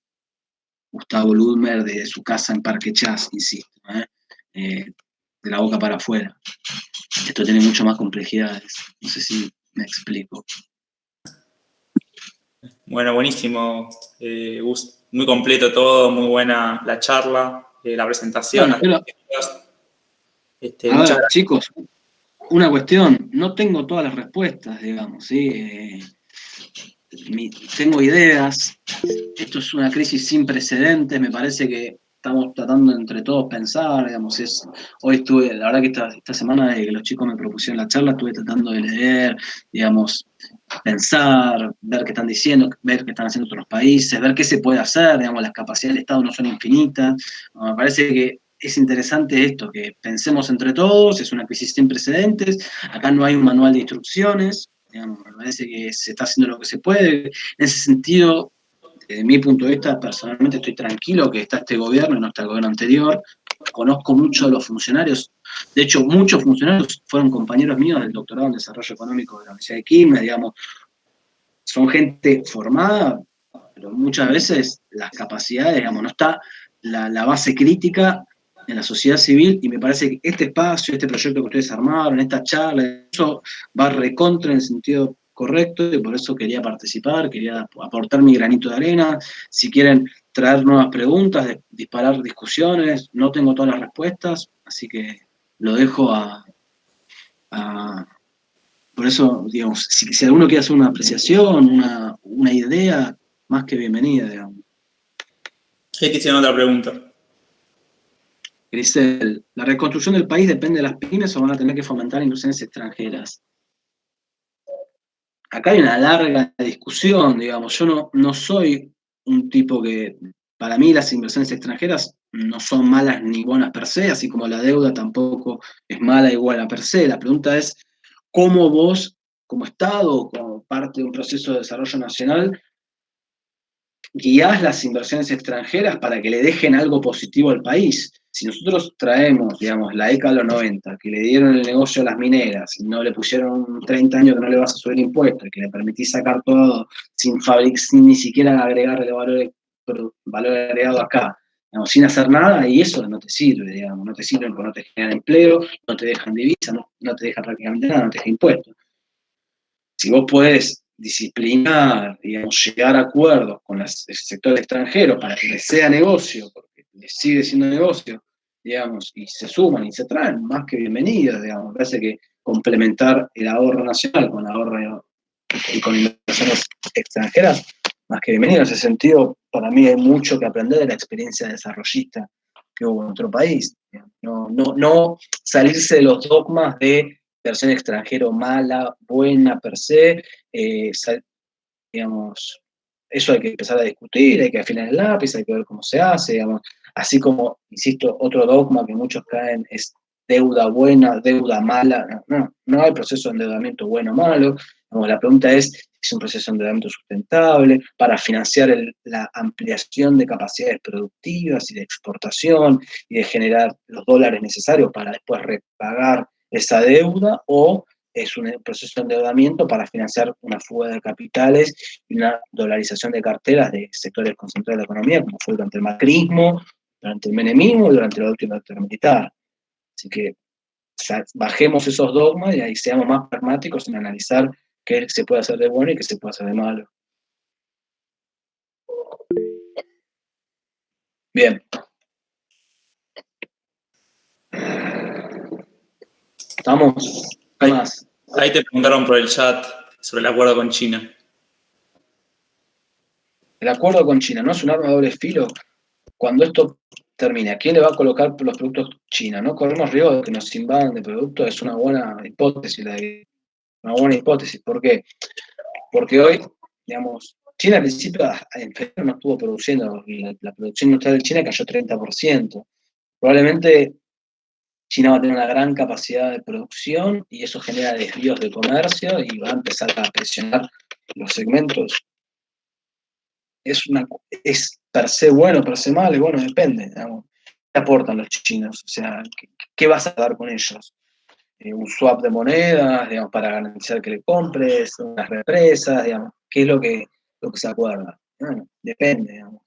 Gustavo Ludmer, de su casa en Parque Chas, insisto, de la boca para afuera. Esto tiene mucho más complejidades. No sé si me explico. Bueno, buenísimo, Gus. Muy completo todo, muy buena la charla, la presentación. Bueno, pero, a Muchas ver, gracias. chicos, una cuestión, no tengo todas las respuestas, digamos, ¿sí? Tengo ideas, esto es una crisis sin precedentes, me parece que estamos tratando entre todos pensar, digamos, hoy estuve, la verdad que esta semana de que los chicos me propusieron la charla, estuve tratando de leer, digamos, pensar, ver qué están diciendo, ver qué están haciendo otros países, ver qué se puede hacer, digamos, las capacidades del Estado no son infinitas, me parece que es interesante esto, que pensemos entre todos, es una crisis sin precedentes, acá no hay un manual de instrucciones, digamos, me parece que se está haciendo lo que se puede, en ese sentido, desde mi punto de vista, personalmente estoy tranquilo que está este gobierno y no está el gobierno anterior, conozco mucho de los funcionarios, de hecho muchos funcionarios fueron compañeros míos del doctorado en Desarrollo Económico de la Universidad de Quilmes, digamos, son gente formada, pero muchas veces las capacidades, digamos, no está la base crítica en la sociedad civil, y me parece que este espacio, este proyecto que ustedes armaron, esta charla, eso va recontra en el sentido correcto, y por eso quería participar, quería aportar mi granito de arena. Si quieren traer nuevas preguntas, disparar discusiones, no tengo todas las respuestas, así que lo dejo por eso, digamos, si alguno quiere hacer una apreciación, una idea, más que bienvenida, digamos. Ahí te hicieron otra pregunta. Grisel, ¿la reconstrucción del país depende de las pymes o van a tener que fomentar inversiones extranjeras? Acá hay una larga discusión, digamos. Yo no soy un tipo que, para mí las inversiones extranjeras no son malas ni buenas per se, así como la deuda tampoco es mala igual a per se. La pregunta es, ¿cómo vos, como Estado, como parte de un proceso de desarrollo nacional, guiás las inversiones extranjeras para que le dejen algo positivo al país? Si nosotros traemos, digamos, la década de los 90, que le dieron el negocio a las mineras, y no le pusieron 30 años que no le vas a subir impuestos, que le permitís sacar todo sin ni siquiera agregarle valor agregado acá, digamos, sin hacer nada, y eso no te sirve, digamos, no te sirve porque no te generan empleo, no te dejan divisas, no te dejan prácticamente nada, no te dejan impuestos. Si vos podés disciplinar, digamos, llegar a acuerdos con el sector extranjero para que les sea negocio, porque les sigue siendo negocio, digamos, y se suman y se traen, más que bienvenidos, digamos. Me parece que complementar el ahorro nacional con ahorro y con inversiones extranjeras, más que bienvenido. En ese sentido, para mí hay mucho que aprender de la experiencia desarrollista que hubo en otro país. No salirse de los dogmas de inversión extranjero mala, buena per se, digamos, eso hay que empezar a discutir, hay que afinar el lápiz, hay que ver cómo se hace, digamos, así como, insisto, otro dogma que muchos caen es deuda buena, deuda mala, no hay proceso de endeudamiento bueno o malo, digamos, la pregunta es un proceso de endeudamiento sustentable para financiar la ampliación de capacidades productivas y de exportación y de generar los dólares necesarios para después repagar esa deuda, o es un proceso de endeudamiento para financiar una fuga de capitales y una dolarización de carteras de sectores concentrados de la economía, como fue durante el macrismo, durante el menemismo y durante la última dictadura militar. Así que bajemos esos dogmas y ahí seamos más pragmáticos en analizar qué se puede hacer de bueno y qué se puede hacer de malo. Bien. ¿Estamos? ¿Qué más? Ahí te preguntaron por el chat sobre el acuerdo con China. El acuerdo con China, ¿no es un arma de doble filo? Cuando esto termine, ¿a quién le va a colocar los productos China? ¿No corremos riesgo de que nos invadan de productos? Es una buena hipótesis, una buena hipótesis. ¿Por qué? Porque hoy, digamos, China al principio, en febrero no estuvo produciendo, y la producción industrial de China cayó 30%. Probablemente China va a tener una gran capacidad de producción y eso genera desvíos de comercio y va a empezar a presionar los segmentos. Es per se bueno, per se malo, y bueno, depende, digamos. ¿Qué aportan los chinos? O sea, ¿qué vas a dar con ellos? Un swap de monedas, digamos, para garantizar que le compres, unas represas, digamos, ¿qué es lo que se acuerda? Bueno, depende, digamos.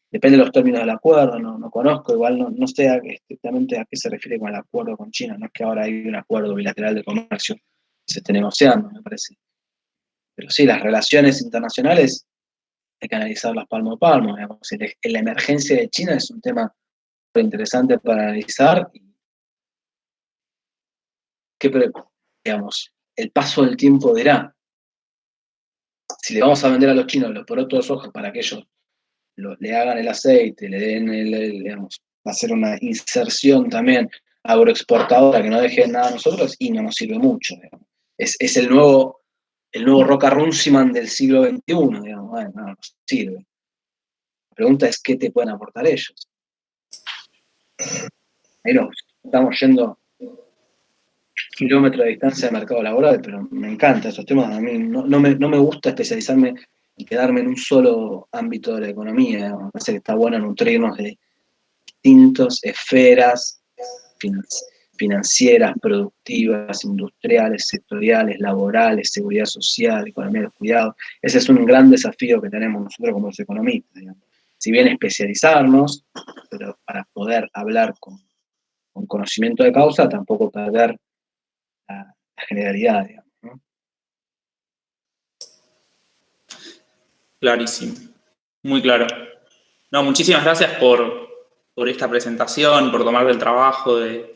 Depende de los términos del acuerdo, no conozco, igual no sé estrictamente a qué se refiere con el acuerdo con China, no es que ahora hay un acuerdo bilateral de comercio que se esté negociando, me parece. Pero sí, las relaciones internacionales hay que analizarlas palmo a palmo, digamos. La emergencia de China es un tema muy interesante para analizar. Digamos, el paso del tiempo dirá. Si le vamos a vender a los chinos los porotos de soja para que ellos le hagan el aceite, le den digamos, va a ser una inserción también agroexportadora que no deje nada a nosotros y no nos sirve mucho, digamos. Es el nuevo Roca Runciman del siglo XXI, digamos, bueno, no nos sirve. La pregunta es qué te pueden aportar ellos. Ahí nos estamos yendo kilómetros de distancia de mercado laboral, pero me encantan esos temas. A mí no me gusta especializarme y quedarme en un solo ámbito de la economía. Me parece que está bueno nutrirnos de distintas esferas financieras, productivas, industriales, sectoriales, laborales, seguridad social, economía de los cuidados. Ese es un gran desafío que tenemos nosotros como los economistas, digamos. Si bien especializarnos, pero para poder hablar con conocimiento de causa, tampoco perder la generalidad, digamos, ¿no? Clarísimo, muy claro. No, muchísimas gracias por esta presentación, por tomarte el trabajo de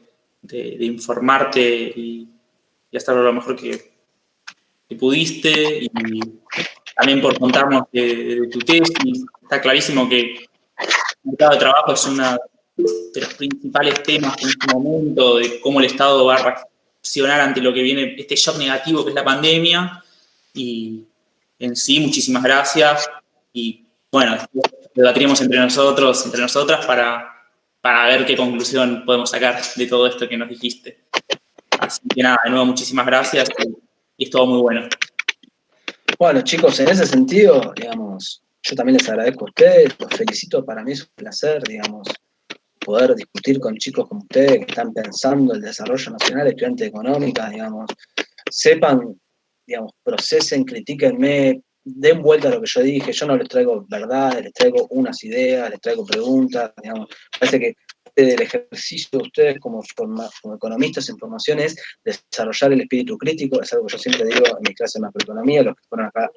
informarte y hacerlo lo mejor que pudiste, y también por contarnos de tu tesis. Está clarísimo que el mercado de trabajo es uno de los principales temas en este momento, de cómo el Estado va a reaccionar ante lo que viene, este shock negativo que es la pandemia. Y en sí, muchísimas gracias. Y bueno, debatiremos entre nosotras para ver qué conclusión podemos sacar de todo esto que nos dijiste. Así que nada, de nuevo, muchísimas gracias y es todo muy bueno. Bueno, chicos, en ese sentido, digamos, yo también les agradezco a ustedes, los felicito, para mí es un placer, digamos, poder discutir con chicos como ustedes que están pensando el desarrollo nacional, estudiantes de económicas, digamos, sepan, digamos, procesen, critíquenme, den vuelta a lo que yo dije, yo no les traigo verdades, les traigo unas ideas, les traigo preguntas, digamos, parece que el ejercicio de ustedes como economistas en formación es desarrollar el espíritu crítico, es algo que yo siempre digo en mis clases de macroeconomía, los que fueron acá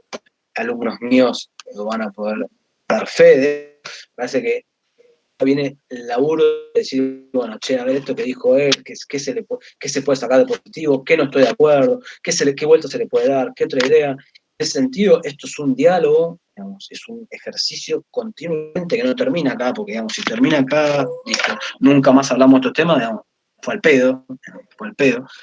alumnos míos lo van a poder dar fe de, parece que viene el laburo de decir, bueno, che, a ver esto que dijo él, qué se puede sacar de positivo, qué no estoy de acuerdo, qué vuelta se le puede dar, qué otra idea. En ese sentido, esto es un diálogo, digamos, es un ejercicio continuamente que no termina acá, porque digamos, si termina acá, listo, nunca más hablamos de estos temas, digamos, fue al pedo.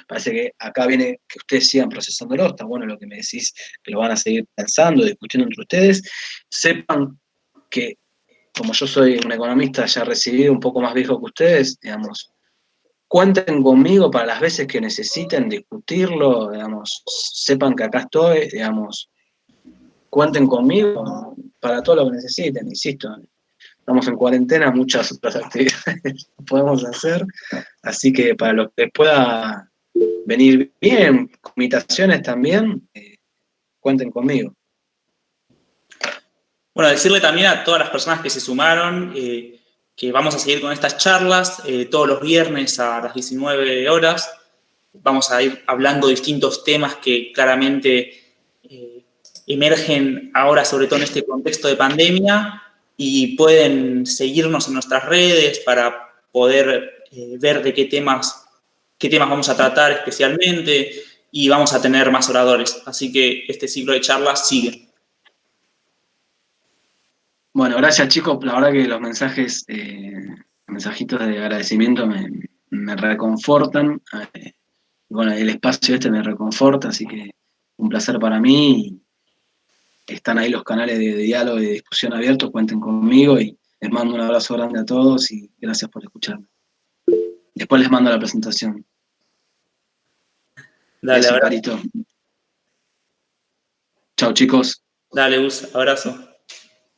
Parece que acá viene que ustedes sigan procesándolo, está bueno lo que me decís, que lo van a seguir pensando, discutiendo entre ustedes, sepan que como yo soy un economista ya recibido, un poco más viejo que ustedes, digamos, cuenten conmigo para las veces que necesiten discutirlo, digamos, sepan que acá estoy, digamos, cuenten conmigo para todo lo que necesiten, insisto. Estamos en cuarentena, muchas otras actividades podemos hacer, así que para lo que pueda venir bien, invitaciones también, cuenten conmigo. Bueno, decirle también a todas las personas que se sumaron que vamos a seguir con estas charlas todos los viernes a las 19 horas. Vamos a ir hablando de distintos temas que claramente emergen ahora, sobre todo en este contexto de pandemia, y pueden seguirnos en nuestras redes para poder ver de qué temas vamos a tratar especialmente, y vamos a tener más oradores. Así que este ciclo de charlas sigue. Bueno, gracias chicos, la verdad que los mensajitos de agradecimiento me reconfortan, bueno, el espacio este me reconforta, así que un placer para mí, están ahí los canales de diálogo y de discusión abiertos, cuenten conmigo y les mando un abrazo grande a todos y gracias por escucharme. Después les mando la presentación. Dale, Carito. Chao chicos. Dale, Gus, abrazo.